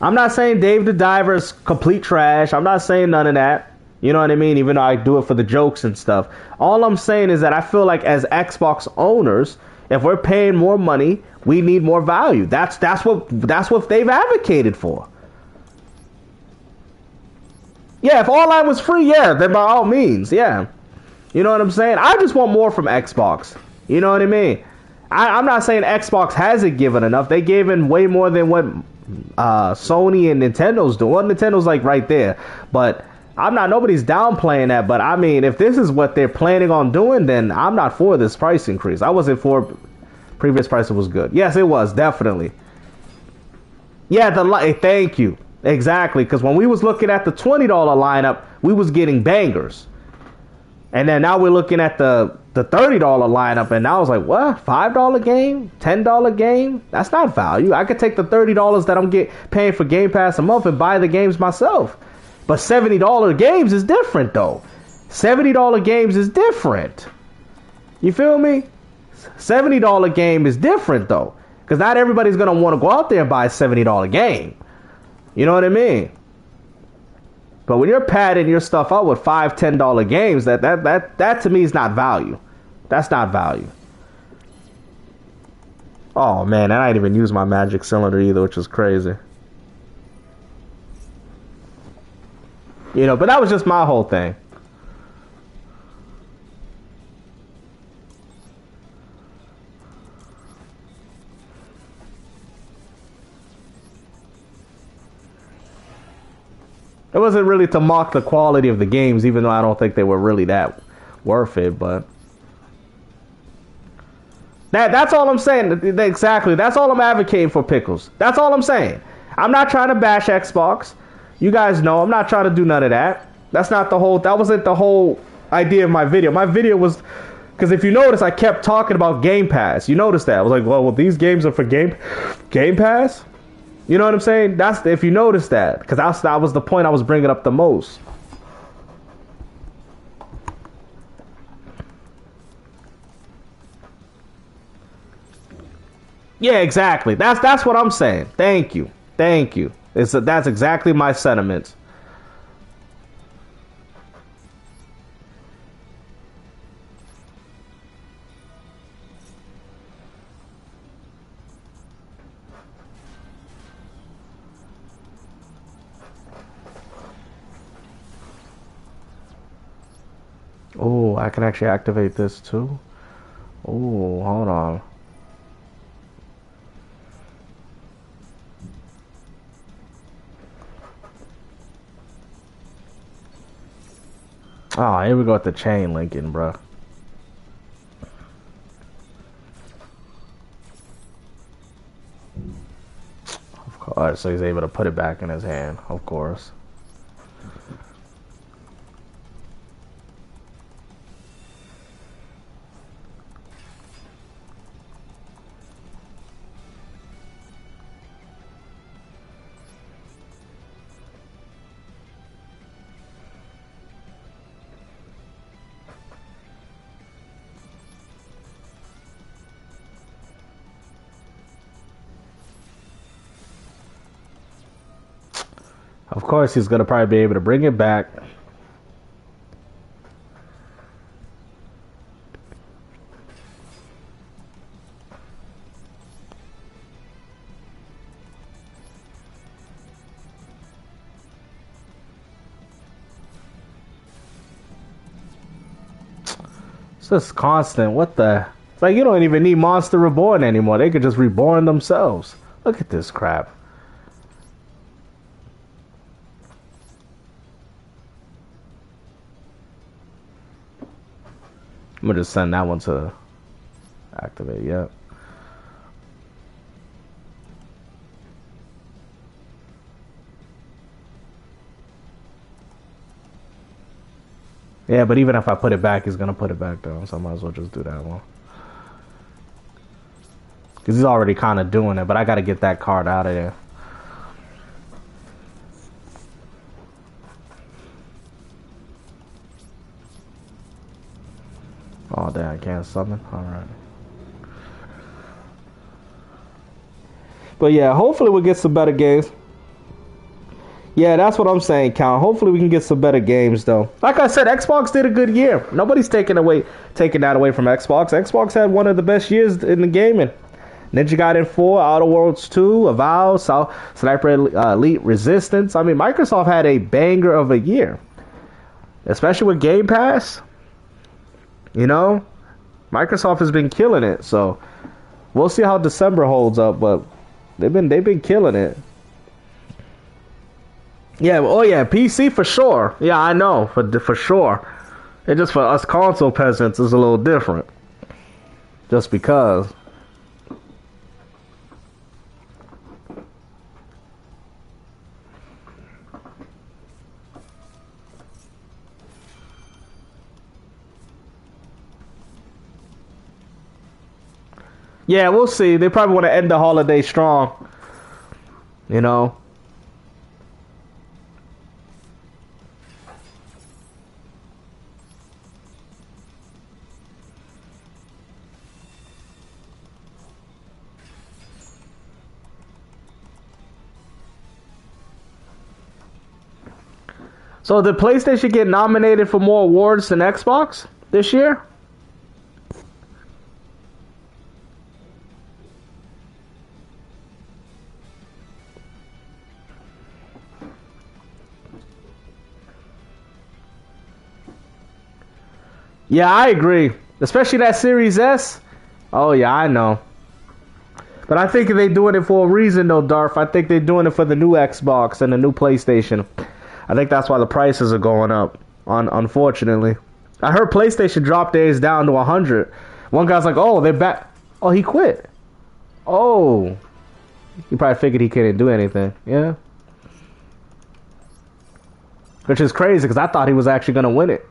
Speaker 1: I'm not saying Dave the Diver is complete trash. I'm not saying none of that. You know what I mean? Even though I do it for the jokes and stuff. All I'm saying is that I feel like as Xbox owners, if we're paying more money, we need more value. That's what they've advocated for. Yeah, if online was free, yeah, then by all means, yeah. You know what I'm saying? I just want more from Xbox. You know what I mean? I'm not saying Xbox hasn't given enough. They gave in way more than what Sony and Nintendo's doing. Well, Nintendo's like right there, but nobody's downplaying that. But I mean, if this is what they're planning on doing, then I'm not for this price increase. I wasn't for previous price was good. Yes, it was definitely. Yeah, thank you. Exactly, because when we was looking at the $20 lineup, we was getting bangers. And then now we're looking at the $30 lineup, and I was like, what? $5 game? $10 game? That's not value. I could take the $30 that I'm paying for Game Pass a month and buy the games myself. But $70 games is different, though. $70 games is different. You feel me? $70 game is different, though. Because not everybody's going to want to go out there and buy a $70 game. You know what I mean? But when you're padding your stuff out with $5, $10 games, that to me is not value. That's not value. Oh man, and I didn't even use my magic cylinder either, which is crazy. You know, but that was just my whole thing. It wasn't really to mock the quality of the games, even though I don't think they were really that worth it, but that's all I'm saying. Exactly. That's all I'm advocating for, Pickles. That's all I'm saying. I'm not trying to bash Xbox. You guys know I'm not trying to do none of that. That wasn't the whole idea of my video. My video was, because if you notice, I kept talking about Game Pass. You noticed that. I was like, well, these games are for Game Pass? You know what I'm saying? That's if you notice that, because that was the point I was bringing up the most. Yeah, exactly. That's what I'm saying. Thank you. That's exactly my sentiments. Oh, I can actually activate this too. Oh, hold on. Oh, here we go with the chain linking, bro. Of course, so he's able to put it back in his hand, of course. Of course, he's gonna probably be able to bring it back. It's just constant. What the? It's like you don't even need Monster Reborn anymore. They could just reborn themselves. Look at this crap. I'm gonna just send that one to activate. Yep. Yeah, but even if I put it back, he's gonna put it back though, so I might as well just do that one. Because he's already kind of doing it, but I got to get that card out of there. Oh, damn, I can't summon? Alright. But yeah, hopefully we'll get some better games. Yeah, that's what I'm saying, Count. Hopefully we can get some better games, though. Like I said, Xbox did a good year. Nobody's taking that away from Xbox. Xbox had one of the best years in the gaming. Ninja Gaiden 4, Outer Worlds 2, Avowed, Sniper Elite Resistance. I mean, Microsoft had a banger of a year. Especially with Game Pass. You know? Microsoft has been killing it, so we'll see how December holds up, but they've been killing it. Yeah, oh yeah, PC for sure. Yeah, I know, for sure. It just for us console peasants is a little different. Just because. Yeah, we'll see. They probably want to end the holiday strong. You know? So did PlayStation get nominated for more awards than Xbox this year? Yeah, I agree. Especially that Series S. Oh yeah, I know. But I think they're doing it for a reason though, Darth. I think they're doing it for the new Xbox and the new PlayStation. I think that's why the prices are going up. Unfortunately. I heard PlayStation dropped theirs down to 100. One guy's like, oh, they're back. Oh, he quit. Oh. He probably figured he couldn't do anything. Yeah. Which is crazy because I thought he was actually going to win it.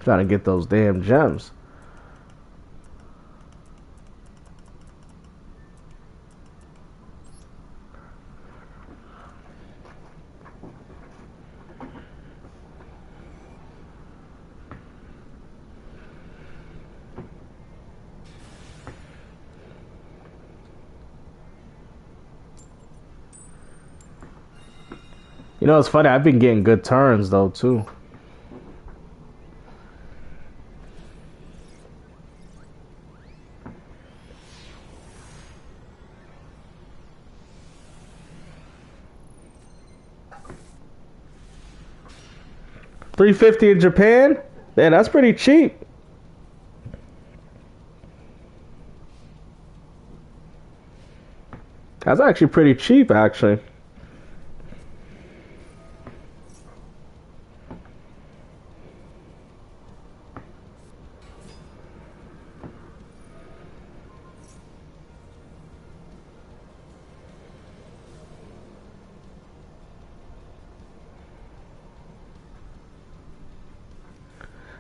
Speaker 1: Trying to get those damn gems. You know, it's funny. I've been getting good turns, though, too. $350 in Japan? Man, that's pretty cheap. That's actually pretty cheap, actually.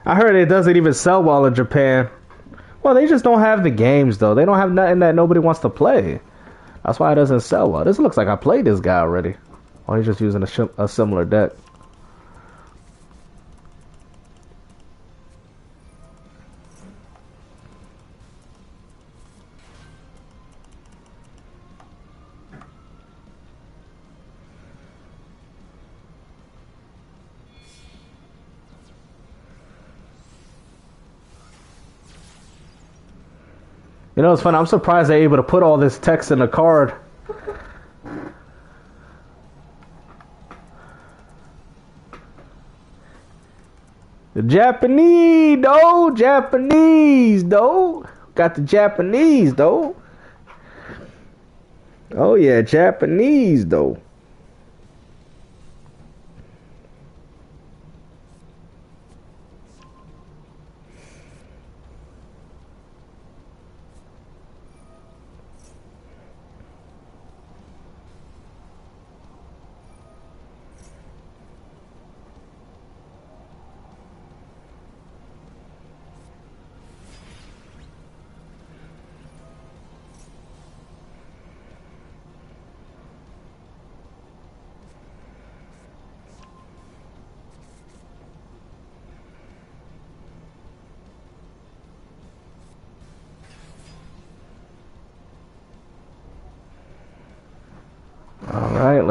Speaker 1: I heard it doesn't even sell well in Japan. Well, they just don't have the games, though. They don't have nothing that nobody wants to play. That's why it doesn't sell well. This looks like I played this guy already. Oh, he's just using a similar deck. You know, it's funny. I'm surprised they're able to put all this text in the card. The Japanese, though. Japanese, though. Got the Japanese, though. Oh, yeah. Japanese, though.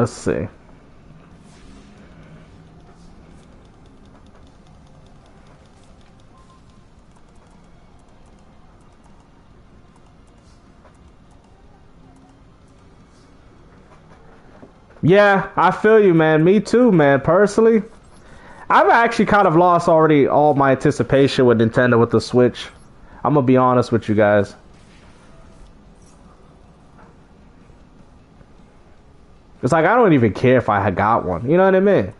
Speaker 1: Let's see. Yeah, I feel you, man. Me too, man. Personally, I've actually kind of lost already all my anticipation with Nintendo with the Switch. I'm gonna be honest with you guys. It's like I don't even care if I had got one. You know what I mean?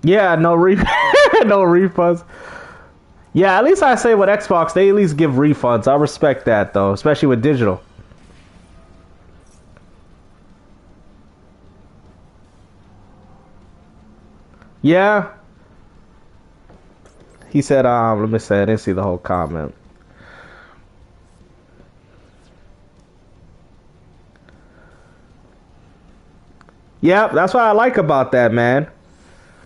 Speaker 1: Yeah, no no refunds. Yeah, at least I say with Xbox, they at least give refunds. I respect that though, especially with digital. Yeah, he said. Let me say, I didn't see the whole comment. Yeah, that's what I like about that, man.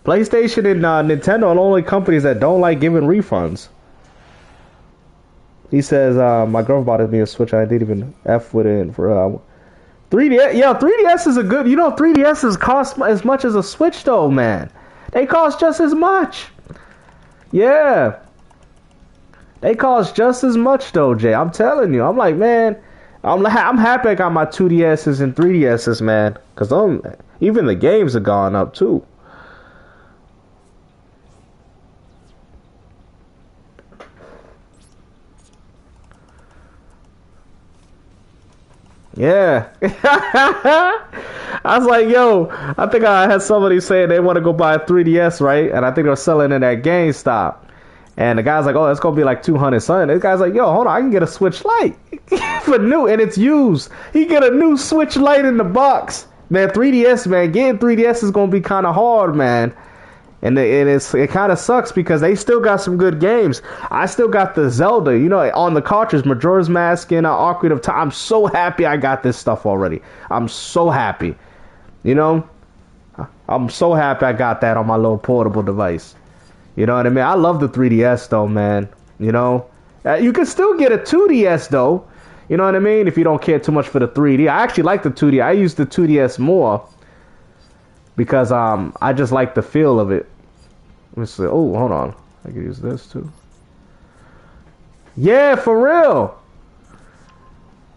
Speaker 1: PlayStation and Nintendo are the only companies that don't like giving refunds. He says, my girl bought me a Switch. I didn't even F with it for 3DS. Yeah, 3DS is a good. You know, 3DSs cost as much as a Switch, though, man. They cost just as much. Yeah, they cost just as much, though, Jay. I'm telling you. I'm like, man, I'm happy I got my 2DSs and 3DSs, man, because even the games have gone up too. Yeah. I was like, yo, I think I had somebody saying they want to go buy a 3DS, right? And I think they're selling it at GameStop. And the guy's like, oh, it's going to be like 200 something. This guy's like, yo, hold on, I can get a Switch Lite for new, and it's used. He get a new Switch Lite in the box. Man, 3DS, man, getting 3DS is going to be kind of hard, man. And it kind of sucks because they still got some good games. I still got the Zelda, you know, on the cartridge, Majora's Mask and Ocarina of Time. I'm so happy I got this stuff already. I'm so happy. You know, I'm so happy I got that on my little portable device. You know what I mean? I love the 3DS though, man. You know, you can still get a 2DS though. You know what I mean? If you don't care too much for the 3D. I actually like the 2D. I use the 2DS more because I just like the feel of it. Let me see. Oh, hold on. I can use this too. Yeah, for real.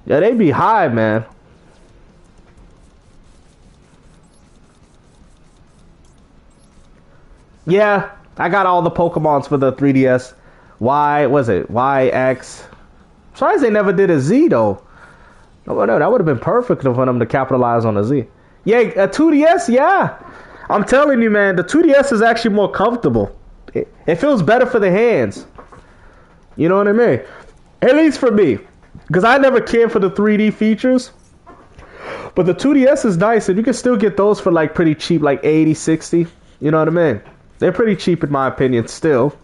Speaker 1: Yeah, they be high, man. Yeah, I got all the Pokemons for the 3DS. Y, was it? Y, X. Surprised they never did a Z, though. No, that would have been perfect for them to capitalize on a Z. Yeah, a 2DS, yeah. I'm telling you, man, the 2DS is actually more comfortable. It feels better for the hands. You know what I mean? At least for me. Because I never cared for the 3D features. But the 2DS is nice, and you can still get those for like pretty cheap, like 80, 60. You know what I mean? They're pretty cheap in my opinion still.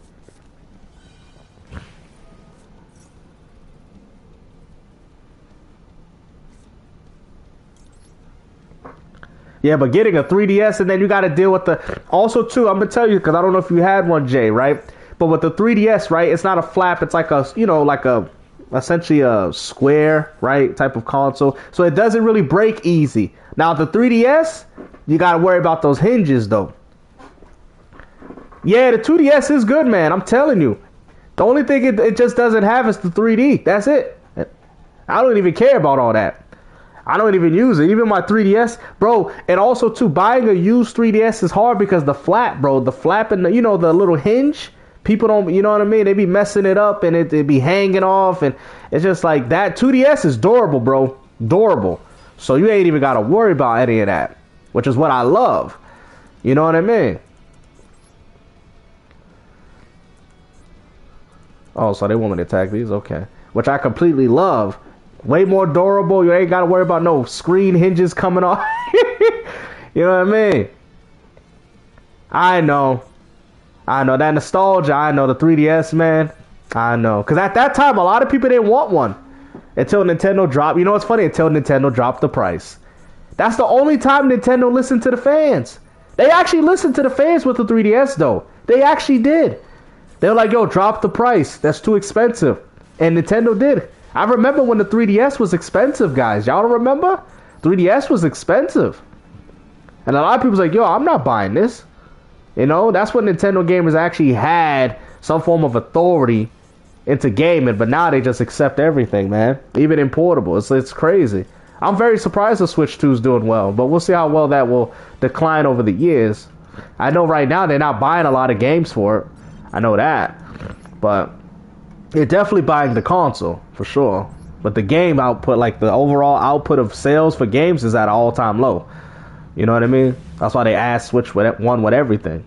Speaker 1: Yeah, but getting a 3DS and then you got to deal with the... Also, too, I'm going to tell you, because I don't know if you had one, Jay, right? But with the 3DS, right, it's not a flap. It's like a, you know, like a... essentially a square, right, type of console. So it doesn't really break easy. Now, the 3DS, you got to worry about those hinges, though. Yeah, the 2DS is good, man. I'm telling you. The only thing it just doesn't have is the 3D. That's it. I don't even care about all that. I don't even use it. Even my 3DS, bro. And also, too, buying a used 3DS is hard because the flap, bro. The flap and the, you know, the little hinge. People don't, you know what I mean? They be messing it up and it be hanging off. And it's just like that. 2DS is durable, bro. Durable. So you ain't even got to worry about any of that. Which is what I love. You know what I mean? Oh, so they want me to attack these? Okay. Which I completely love. Way more durable. You ain't got to worry about no screen hinges coming off. You know what I mean? I know. I know that nostalgia. I know the 3DS, man. I know. Because at that time, a lot of people didn't want one. Until Nintendo dropped. You know what's funny? Until Nintendo dropped the price. That's the only time Nintendo listened to the fans. They actually listened to the fans with the 3DS, though. They actually did. They were like, yo, drop the price. That's too expensive. And Nintendo did. I remember when the 3DS was expensive, guys. Y'all don't remember? 3DS was expensive. And a lot of people was like, yo, I'm not buying this. You know, that's when Nintendo gamers actually had some form of authority into gaming, but now they just accept everything, man. Even in portable. It's crazy. I'm very surprised the Switch 2 is doing well, but we'll see how well that will decline over the years. I know right now they're not buying a lot of games for it. I know that. But they're definitely buying the console, for sure. But the game output, like the overall output of sales for games is at an all-time low. You know what I mean? That's why they asked Switch with one with everything.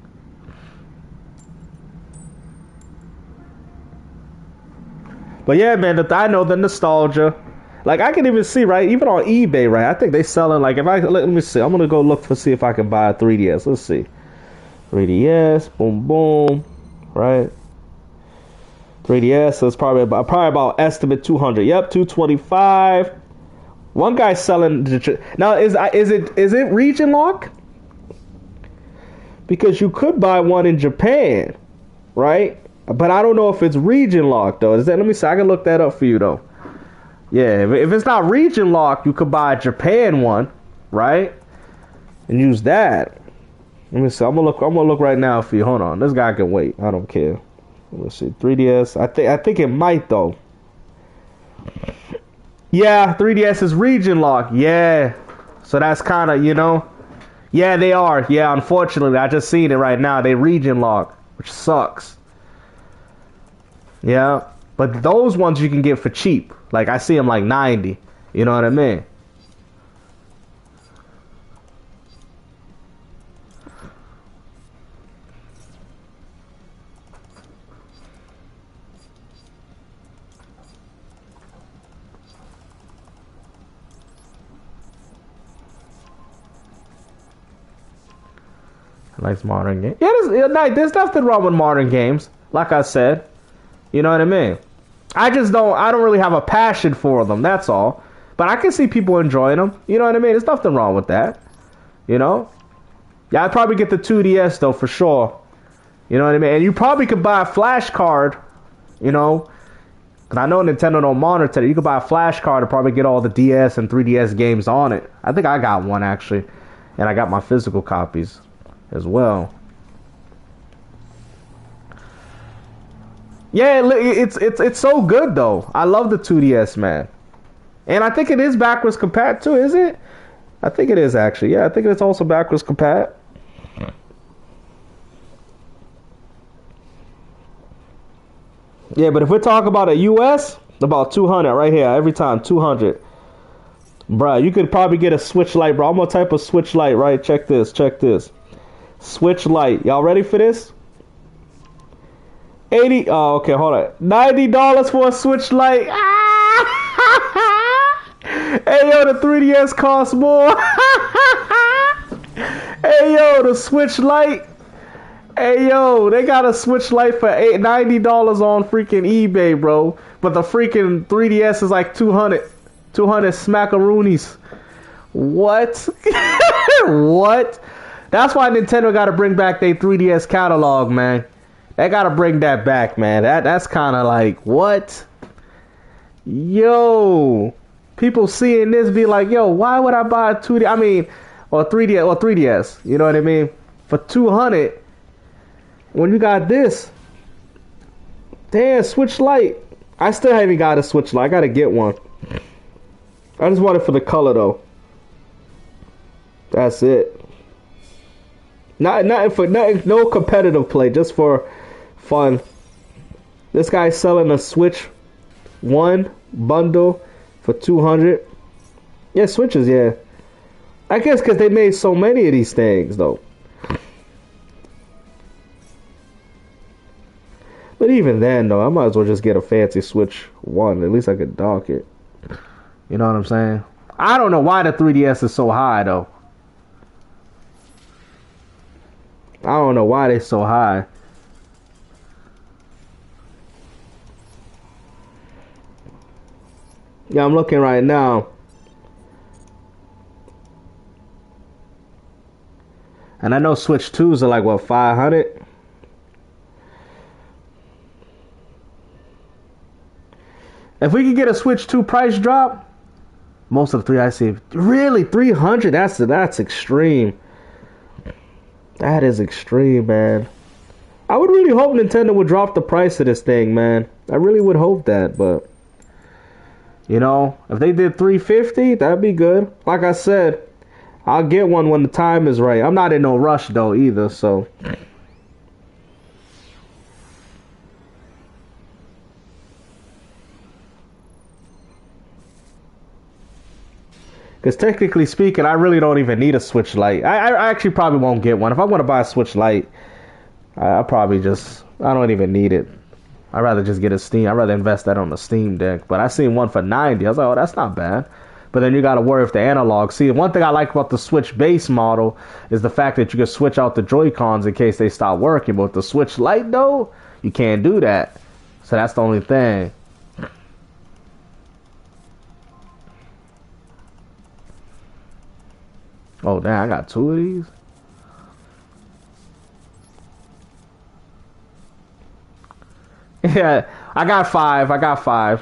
Speaker 1: But yeah, man, I know the nostalgia. Like, I can even see, right, even on eBay, right, I think they selling, like, if I, let me see, I'm going to go look for, see if I can buy a 3DS. Let's see. 3DS, boom, boom, right? 3DS, so it's probably about estimate 200. Yep, 225. One guy's selling, now, is it region lock? Because you could buy one in Japan, right? But I don't know if it's region locked, though. Let me see, I can look that up for you, though. Yeah, if it's not region locked, you could buy a Japan one, right? And use that. Let me see. I'm gonna look right now for you. Hold on. This guy can wait. I don't care. Let's see. 3DS. I think it might though. Yeah, 3DS is region locked. Yeah. So that's kind of, you know. Yeah, they are. Yeah, unfortunately, I just seen it right now. They region locked, which sucks. Yeah. But those ones you can get for cheap. Like, I see them like 90. You know what I mean? Nice modern game. Yeah, there's nothing wrong with modern games. Like I said. You know what I mean? I don't really have a passion for them, that's all. But I can see people enjoying them. You know what I mean? There's nothing wrong with that. You know? Yeah, I'd probably get the 2DS, though, for sure. You know what I mean? And you probably could buy a flash card, you know? Because I know Nintendo don't monitor it. You could buy a flash card and probably get all the DS and 3DS games on it. I think I got one, actually. And I got my physical copies as well. Yeah, it's so good though. I love the 2DS, man. And I think it is backwards compat too, is it? I think it is actually. Yeah, I think it's also backwards compat. Yeah, but if we're talking about a US, about 200 right here every time, 200. Bruh, you could probably get a Switch Lite, bro. I'm gonna type of Switch Lite, right? Check this. Switch Lite. Y'all ready for this? 80. Oh, okay, hold on. $90 for a Switch Lite. Hey, yo, the 3DS costs more. Hey, yo, the Switch Lite. Hey, yo, they got a Switch Lite for $90 on freaking eBay, bro. But the freaking 3DS is like 200 smackaroonies. What? What? That's why Nintendo got to bring back their 3DS catalog, man. They gotta bring that back, man. That's kind of like, what? Yo, people seeing this be like, yo, why would I buy a 2D? I mean, or 3DS. You know what I mean? For 200, when you got this, damn, Switch Lite. I still haven't got a Switch Lite. I gotta get one. I just want it for the color though. That's it. No competitive play, just for fun. This guy's selling a Switch 1 bundle for 200. Yeah, Switches, yeah. I guess because they made so many of these things, though. But even then, though, I might as well just get a fancy Switch 1. At least I could dock it. You know what I'm saying? I don't know why the 3DS is so high, though. I don't know why they so high. Yeah, I'm looking right now. And I know Switch 2s are like, what, 500? If we could get a Switch 2 price drop, most of the three I see, really 300? That's extreme. That is extreme, man. I would really hope Nintendo would drop the price of this thing, man. I really would hope that, but you know, if they did 350, that'd be good. Like I said, I'll get one when the time is right. I'm not in no rush though either, so because technically speaking, I really don't even need a Switch Lite. I actually probably won't get one. If I want to buy a Switch Lite, I probably just I don't even need it. I'd rather just get a Steam. I'd rather invest that on the Steam Deck. But I seen one for 90. I was like, oh, that's not bad. But then you got to worry if the analog. See, one thing I like about the Switch base model is the fact that you can switch out the Joy-Cons in case they stop working. But with the Switch Lite, though, you can't do that. So that's the only thing. Oh, damn, I got two of these? Yeah, I got five. I got five.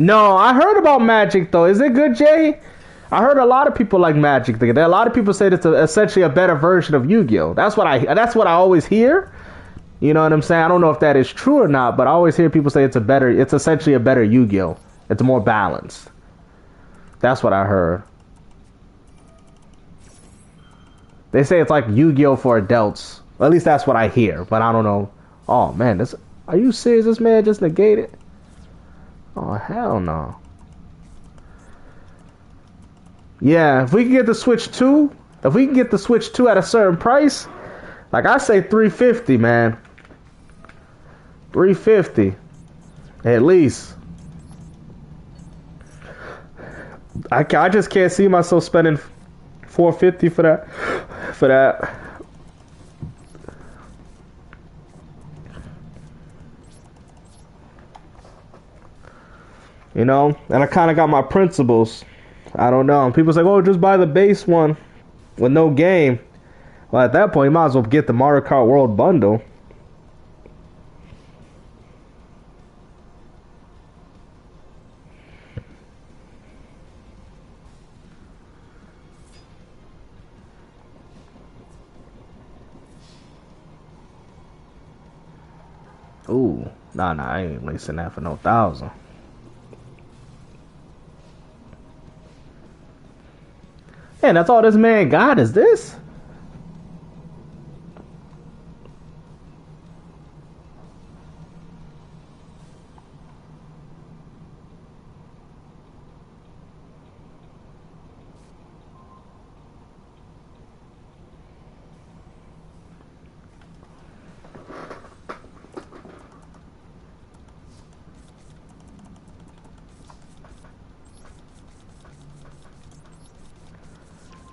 Speaker 1: No, I heard about Magic though. Is it good, Jay? I heard a lot of people like Magic. A lot of people say it's essentially a better version of Yu-Gi-Oh. That's what I always hear. You know what I'm saying? I don't know if that is true or not, but I always hear people say it's essentially a better Yu-Gi-Oh. It's more balanced. That's what I heard. They say it's like Yu-Gi-Oh for adults. Well, at least that's what I hear, but I don't know. Oh man, are you serious? This man just negated? Oh hell no. Yeah, if we can get the Switch 2, if we can get the Switch 2 at a certain price, like I say 350, man. 350 at least. I just can't see myself spending 450 for that. You know, and I kind of got my principles. I don't know. People say, "Oh, just buy the base one with no game." Well, at that point, you might as well get the Mario Kart World Bundle. Ooh, nah, I ain't wasting that for no 1,000. Man, that's all this man got is this?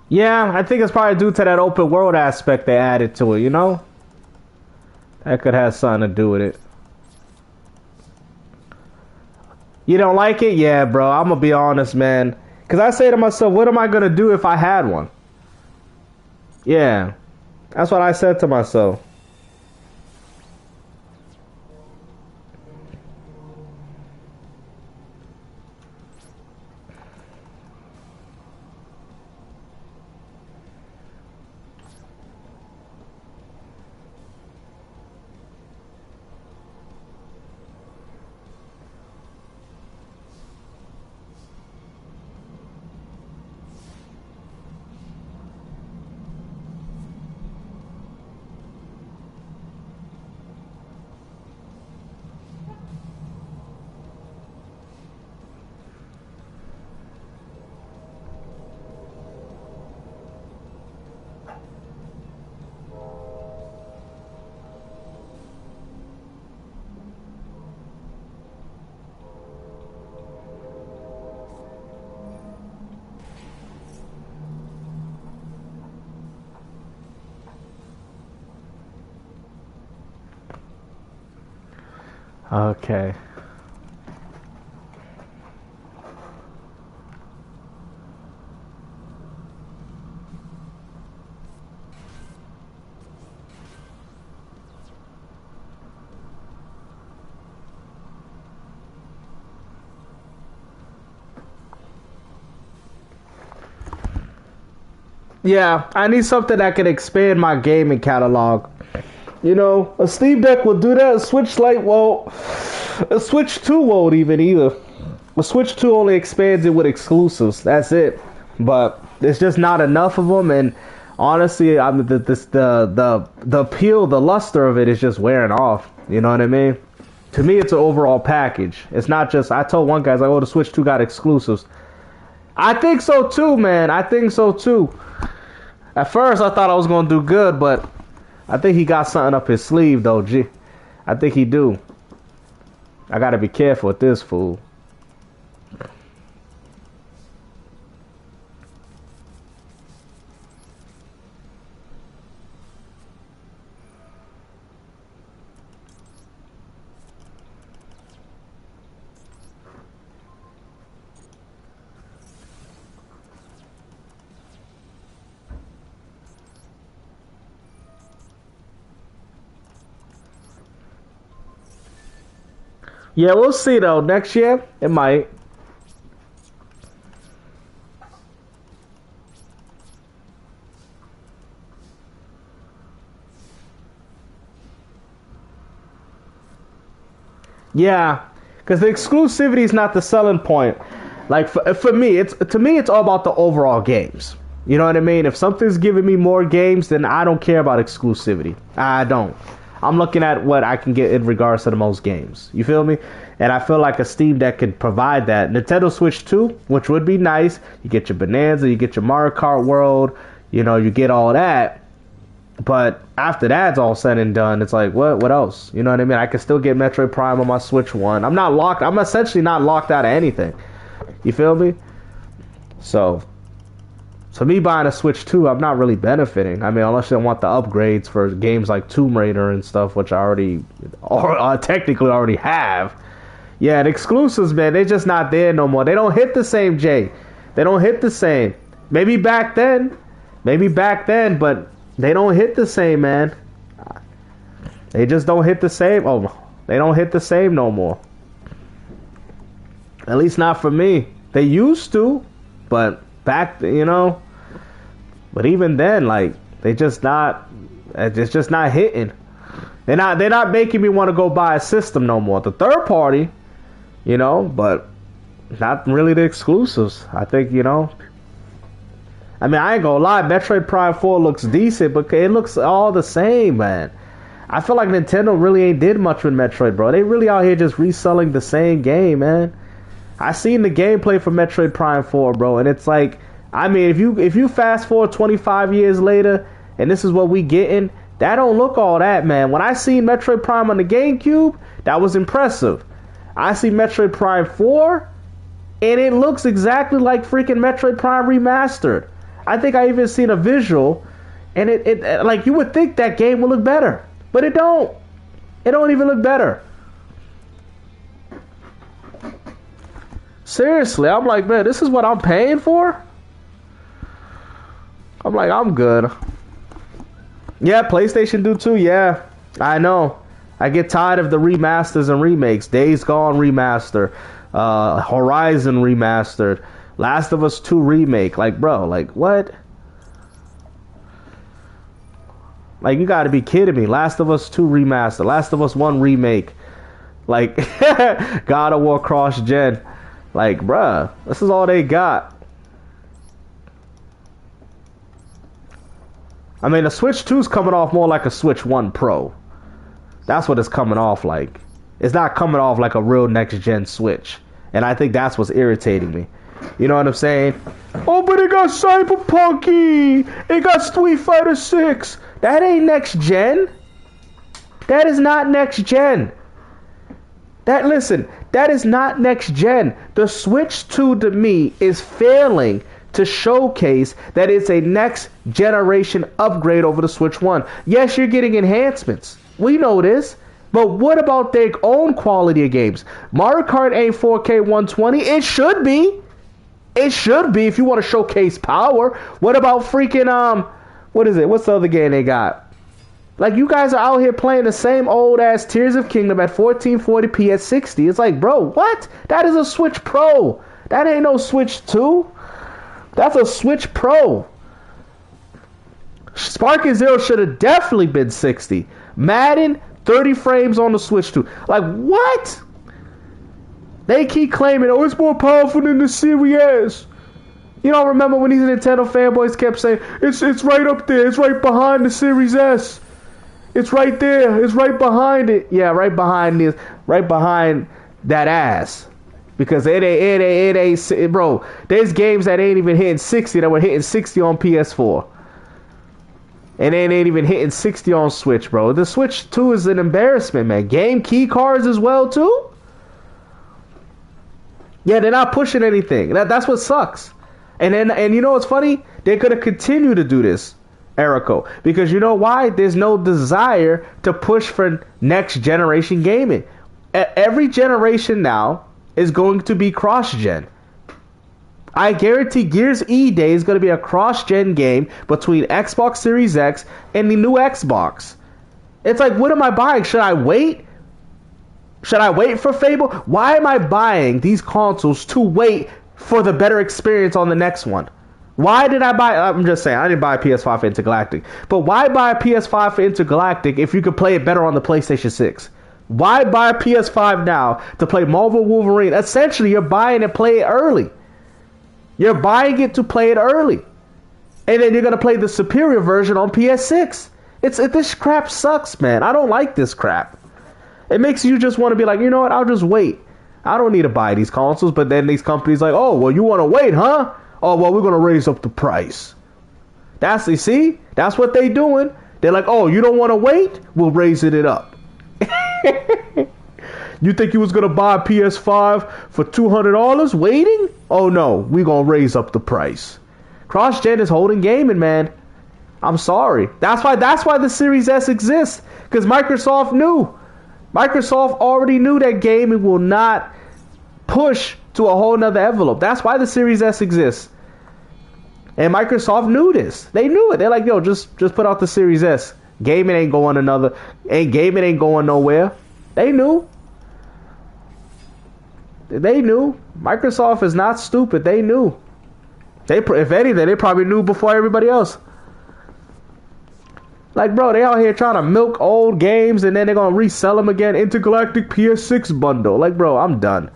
Speaker 1: Yeah, I think it's probably due to that open world aspect they added to it, you know? That could have something to do with it. You don't like it? Yeah, bro, I'm gonna be honest, man. Because I say to myself, what am I gonna do if I had one? Yeah, that's what I said to myself. Okay. Yeah, I need something that can expand my gaming catalog. You know, a Steam Deck will do that. A Switch Lite won't. A Switch 2 won't even either. A Switch 2 only expands it with exclusives. That's it. But there's just not enough of them. And honestly, I mean, the appeal, the luster of it is just wearing off. You know what I mean? To me, it's an overall package. It's not just. I told one guy, like, "Oh, the Switch 2 got exclusives." I think so too, man. I think so too. At first, I thought I was gonna do good, but I think he got something up his sleeve, though, G. I think he do. I gotta be careful with this fool. Yeah, we'll see, though. Next year, it might. Yeah, because the exclusivity is not the selling point. Like for me, it's all about the overall games. You know what I mean? If something's giving me more games, then I don't care about exclusivity. I don't. I'm looking at what I can get in regards to the most games. You feel me? And I feel like a Steam Deck could provide that. Nintendo Switch 2, which would be nice. You get your Bonanza, you get your Mario Kart World, you know, you get all that. But after that's all said and done, it's like, what else? You know what I mean? I can still get Metroid Prime on my Switch 1. I'm essentially not locked out of anything. You feel me? So me buying a Switch 2, I'm not really benefiting. I mean, unless you want the upgrades for games like Tomb Raider and stuff, which I already, or technically already have. Yeah, the exclusives, man, they're just not there no more. They don't hit the same, Jay. They don't hit the same. Maybe back then, but they don't hit the same, man. They just don't hit the same. Oh, they don't hit the same no more. At least not for me. They used to, but back, you know. But even then, like, it's just not hitting. They're not making me want to go buy a system no more. The third party, you know, but not really the exclusives. I think, you know. I mean, I ain't gonna lie, Metroid Prime 4 looks decent, but it looks all the same, man. I feel like Nintendo really ain't did much with Metroid, bro. They really out here just reselling the same game, man. I seen the gameplay for Metroid Prime 4, bro, and it's like, I mean, if you fast forward 25 years later, and this is what we getting, that don't look all that, man. When I seen Metroid Prime on the GameCube, that was impressive. I see Metroid Prime 4, and it looks exactly like freaking Metroid Prime Remastered. I think I even seen a visual, and it like, you would think that game would look better, but it don't. It don't even look better. Seriously, I'm like, man, this is what I'm paying for? I'm like, I'm good. Yeah, PlayStation do too, yeah. I know. I get tired of the remasters and remakes. Days Gone remaster. Horizon remastered. Last of Us 2 remake. Like, bro, like, what? Like, you gotta be kidding me. Last of Us 2 remaster. Last of Us 1 remake. Like, God of War cross-gen. Like, bruh, this is all they got. I mean, the Switch 2's coming off more like a Switch 1 Pro. That's what it's coming off like. It's not coming off like a real next-gen Switch. And I think that's what's irritating me. You know what I'm saying? Oh, but it got Cyberpunky! It got Street Fighter 6! That ain't next-gen. That is not next-gen. Listen, that is not next-gen. The Switch 2 to me is failing to showcase that it's a next generation upgrade over the Switch 1. Yes, you're getting enhancements. We know this. But what about their own quality of games? Mario Kart ain't 4K 120. It should be. It should be if you want to showcase power. What about freaking what is it? What's the other game they got? Like, you guys are out here playing the same old ass Tears of Kingdom at 1440p at 60. It's like, bro, what? That is a Switch Pro. That ain't no Switch 2. That's a Switch Pro. Sparking Zero should have definitely been 60. Madden, 30 frames on the Switch 2. Like, what? They keep claiming, oh, it's more powerful than the Series S. You don't remember when these Nintendo fanboys kept saying, it's right up there. It's right behind the Series S. It's right there. It's right behind it. Yeah, right behind this. Right behind that ass. Because it ain't, bro, there's games that ain't even hitting 60 that were hitting 60 on PS4. And it ain't even hitting 60 on Switch, bro. The Switch 2 is an embarrassment, man. Game key cards as well, too? Yeah, they're not pushing anything. That's what sucks. And you know what's funny? They're going to continue to do this, Erico. Because you know why? There's no desire to push for next generation gaming. Every generation now is going to be cross-gen. I guarantee Gears E-Day is going to be a cross-gen game between Xbox Series X and the new Xbox. It's like, what am I buying? Should I wait? Should I wait for Fable? Why am I buying these consoles to wait for the better experience on the next one? Why did I buy... I'm just saying, I didn't buy a PS5 for Intergalactic. But why buy a PS5 for Intergalactic if you could play it better on the PlayStation 6? Why buy a PS5 now to play Marvel Wolverine? Essentially, you're buying it to play it early. You're buying it to play it early. And then you're going to play the superior version on PS6. This crap sucks, man. I don't like this crap. It makes you just want to be like, you know what? I'll just wait. I don't need to buy these consoles. But then these companies like, oh, well, you want to wait, huh? Oh, well, we're going to raise up the price. You see? That's what they doing. They're like, oh, you don't want to wait? We'll raise it up. You think you was going to buy a PS5 for $200 waiting? Oh, no. We're going to raise up the price. Cross-gen is holding gaming, man. I'm sorry. That's why the Series S exists. Because Microsoft knew. Microsoft already knew that gaming will not push to a whole nother envelope. That's why the Series S exists. And Microsoft knew this. They knew it. They're like, yo, just put out the Series S. Gaming ain't going gaming ain't going nowhere. They knew. They knew. Microsoft is not stupid. They knew. If anything, they probably knew before everybody else. Like, bro, they out here trying to milk old games and then they're going to resell them again. Intergalactic PS6 bundle. Like, bro, I'm done.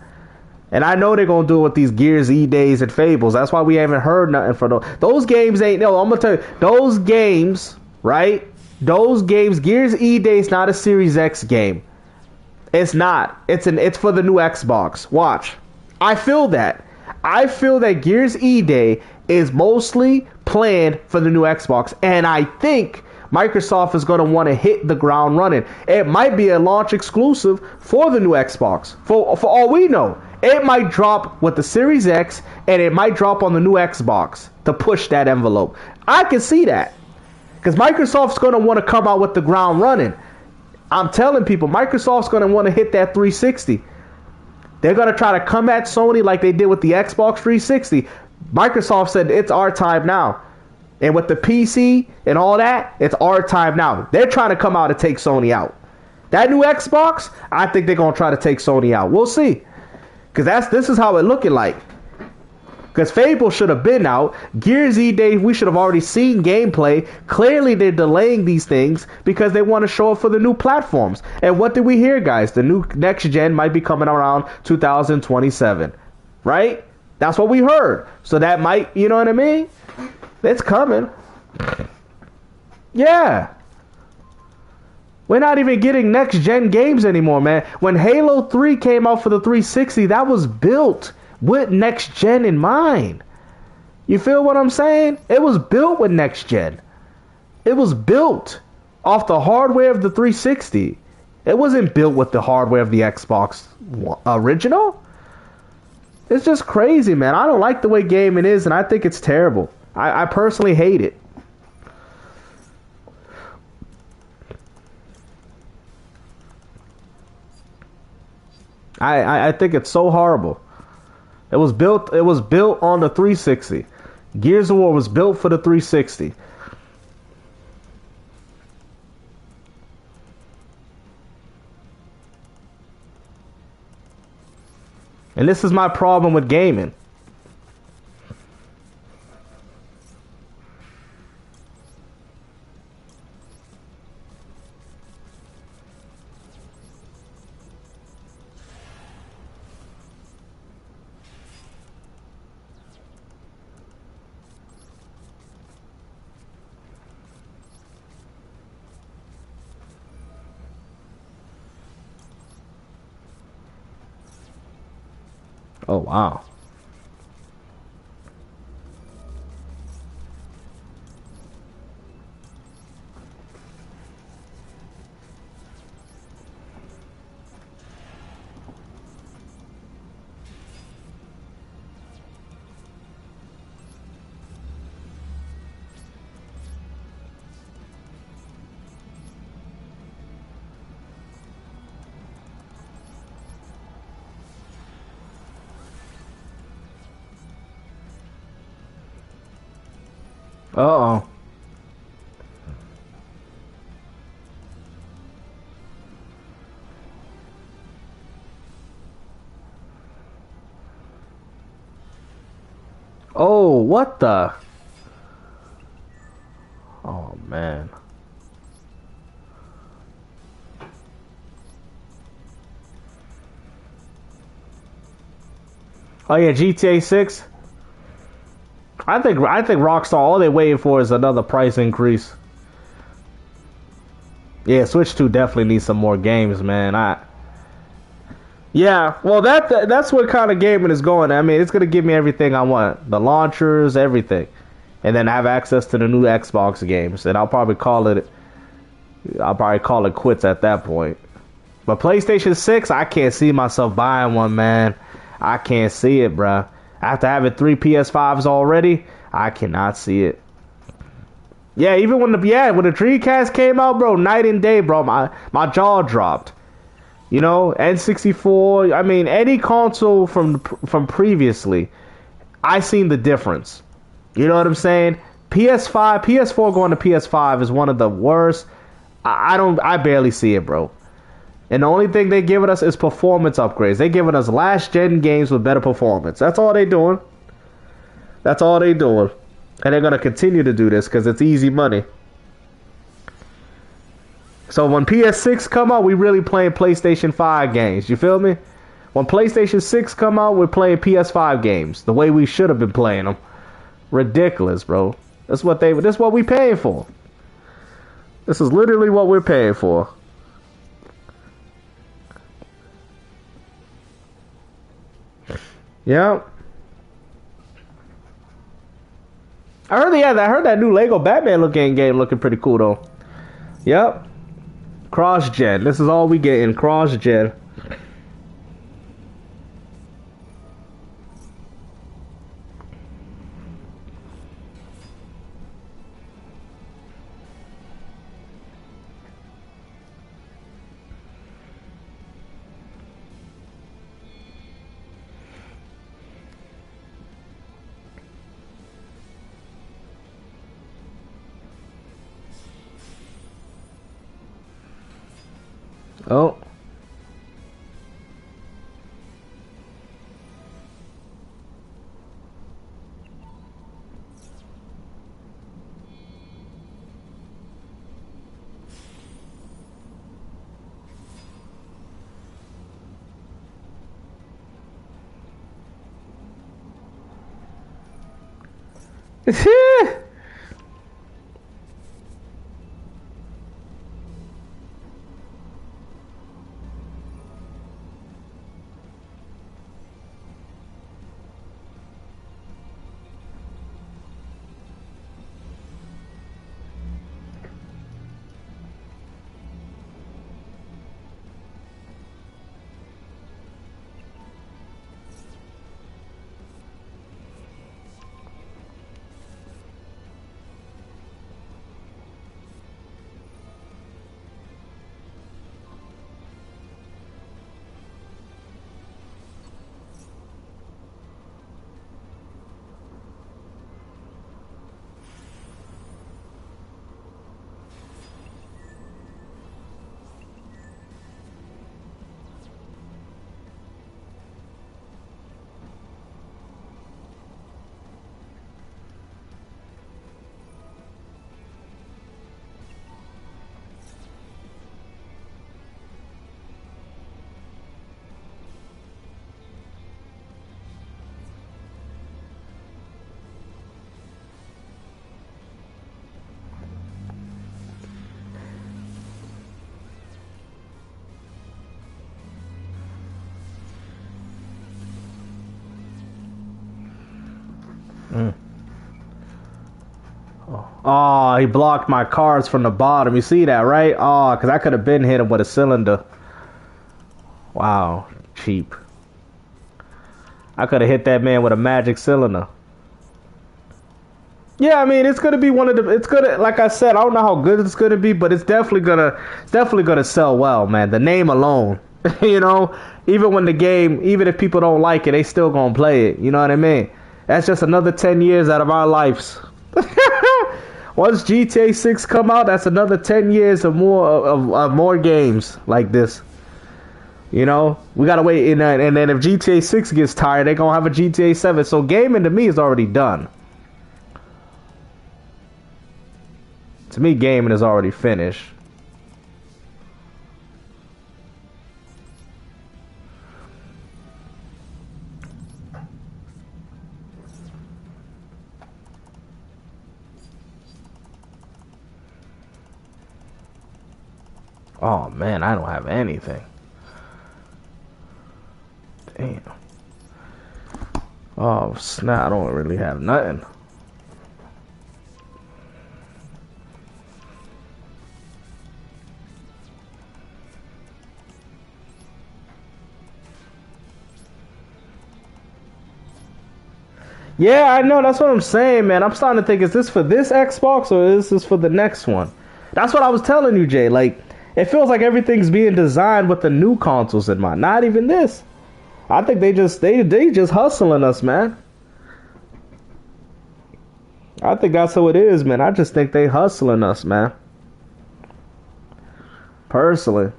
Speaker 1: And I know they're going to do it with these Gears E-Days and Fables. That's why we haven't heard nothing from those. Those games ain't... No, I'm going to tell you. Those games, right? Those games, Gears E-Day is not a Series X game. It's not. It's for the new Xbox. Watch. I feel that. I feel that Gears E-Day is mostly planned for the new Xbox. And I think Microsoft is going to want to hit the ground running. It might be a launch exclusive for the new Xbox. For all we know. It might drop with the Series X and it might drop on the new Xbox to push that envelope. I can see that. Because Microsoft's going to want to come out with the ground running. I'm telling people, Microsoft's going to want to hit that 360. They're going to try to come at Sony like they did with the Xbox 360. Microsoft said it's our time now. And with the PC and all that, it's our time now. They're trying to come out and take Sony out. That new Xbox, I think they're going to try to take Sony out. We'll see. Because this is how it looking like. Because Fable should have been out. Gears E-Day, we should have already seen gameplay. Clearly, they're delaying these things because they want to show up for the new platforms. And what did we hear, guys? The new next gen might be coming around 2027. Right? That's what we heard. So that might, you know what I mean? It's coming. Yeah. We're not even getting next gen games anymore, man. When Halo 3 came out for the 360, that was built with next gen in mind. You feel what I'm saying? It was built with next gen. It was built off the hardware of the 360. It wasn't built with the hardware of the Xbox original. It's just crazy, man. I don't like the way gaming is, and I think it's terrible. I personally hate it. I think it's so horrible. It was built on the 360. Gears of War was built for the 360. And this is my problem with gaming. Oh wow. Uh-oh. Oh, what the? Oh man. Oh yeah, GTA 6. I think Rockstar all they're waiting for is another price increase. Yeah, Switch 2 definitely needs some more games, man. Yeah, well that's what kind of gaming is going. I mean, it's gonna give me everything I want. The launchers, everything. And then have access to the new Xbox games. And I'll probably call it quits at that point. But PlayStation 6, I can't see myself buying one, man. I can't see it, bruh. After having 3 PS5s already, I cannot see it. Yeah, even when the Dreamcast came out, bro, night and day, bro, my jaw dropped. You know, N64. I mean, any console from previously, I seen the difference. You know what I'm saying? PS5, PS4 going to PS5 is one of the worst. I barely see it, bro. And the only thing they giving us is performance upgrades. They giving us last gen games with better performance. That's all they doing. That's all they doing. And they're gonna continue to do this because it's easy money. So when PS6 come out, we really playing PlayStation 5 games. You feel me? When PlayStation 6 come out, we're playing PS5 games the way we should have been playing them. Ridiculous, bro. That's what we paying for. This is literally what we're paying for. Yeah. I heard that new Lego Batman looking game looking pretty cool though. Yep. Cross gen. This is all we get in cross gen. Oh. Oh, he blocked my cards from the bottom. You see that, right? Oh, because I could have been hit him with a cylinder. Wow, cheap. I could have hit that man with a magic cylinder. Yeah, I mean, it's gonna be one of the. It's gonna, like I said, I don't know how good it's gonna be, but it's definitely gonna sell well, man. The name alone, you know, even when the game, even if people don't like it, they still gonna play it. You know what I mean? That's just another 10 years out of our lives. Once GTA 6 come out, that's another 10 years of more games like this. You know, we gotta wait, and then if GTA 6 gets tired, they gonna have a GTA 7. So gaming to me is already done. To me, gaming is already finished. Oh man, I don't have anything. Damn. Oh snap, I don't really have nothing. Yeah, I know. That's what I'm saying, man. I'm starting to think, is this for this Xbox or is this for the next one? That's what I was telling you, Jay. Like, it feels like everything's being designed with the new consoles in mind. Not even this. I think they just hustling us, man. I think that's how it is, man. I just think they hustling us, man. Personally.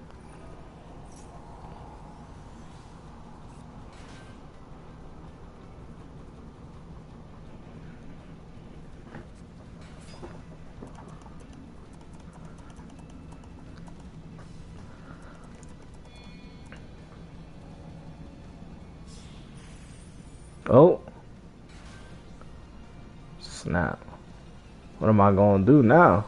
Speaker 1: Oh. Snap. What am I going to do now?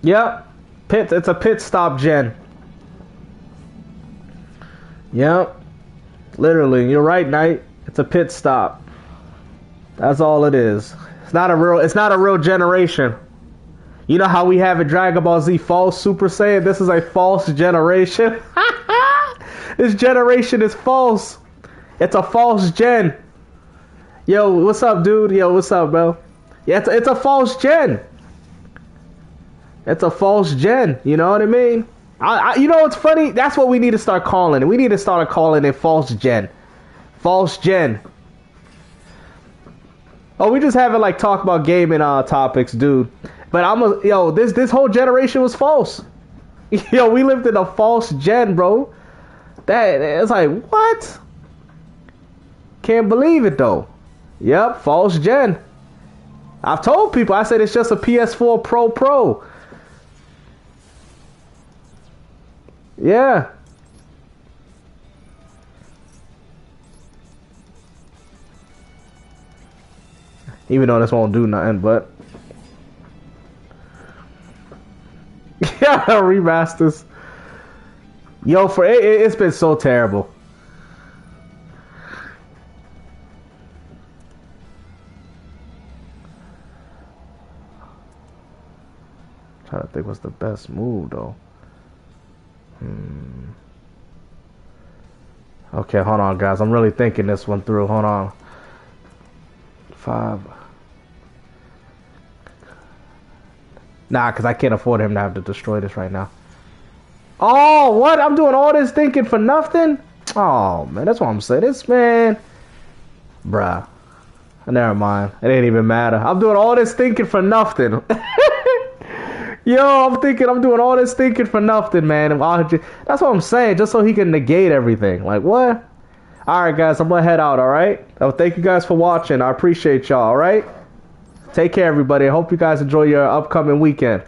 Speaker 1: Yep. It's a pit stop gen. Yep. Literally, you're right, Knight. It's a pit stop. That's all it is. It's not a real generation. You know how we have a Dragon Ball Z false Super Saiyan? This is a false generation. This generation is false. It's a false gen. Yo, what's up, dude? Yo, what's up, bro? Yeah, it's a false gen. It's a false gen. You know what I mean? You know what's funny? That's what we need to start calling it. We need to start calling it false gen. False gen. Oh, we just haven't like talked about gaming topics, dude. But this whole generation was false. Yo, we lived in a false gen, bro. It's like, what? Can't believe it though. Yep, false gen. I've told people, I said it's just a PS4 Pro. Yeah. Even though this won't do nothing, but yeah, remasters. Yo, it's been so terrible. Trying to think what's the best move though. Okay, hold on, guys. I'm really thinking this one through. Hold on. 5. Nah, because I can't afford him to have to destroy this right now. Oh, what? I'm doing all this thinking for nothing? Oh, man. That's what I'm saying. This, man. Bruh. Never mind. It ain't even matter. I'm doing all this thinking for nothing. Yo, I'm doing all this thinking for nothing, man. That's what I'm saying. Just so he can negate everything. Like, what? Alright, guys. I'm going to head out, alright? Thank you guys for watching. I appreciate y'all, alright? Take care, everybody. I hope you guys enjoy your upcoming weekend.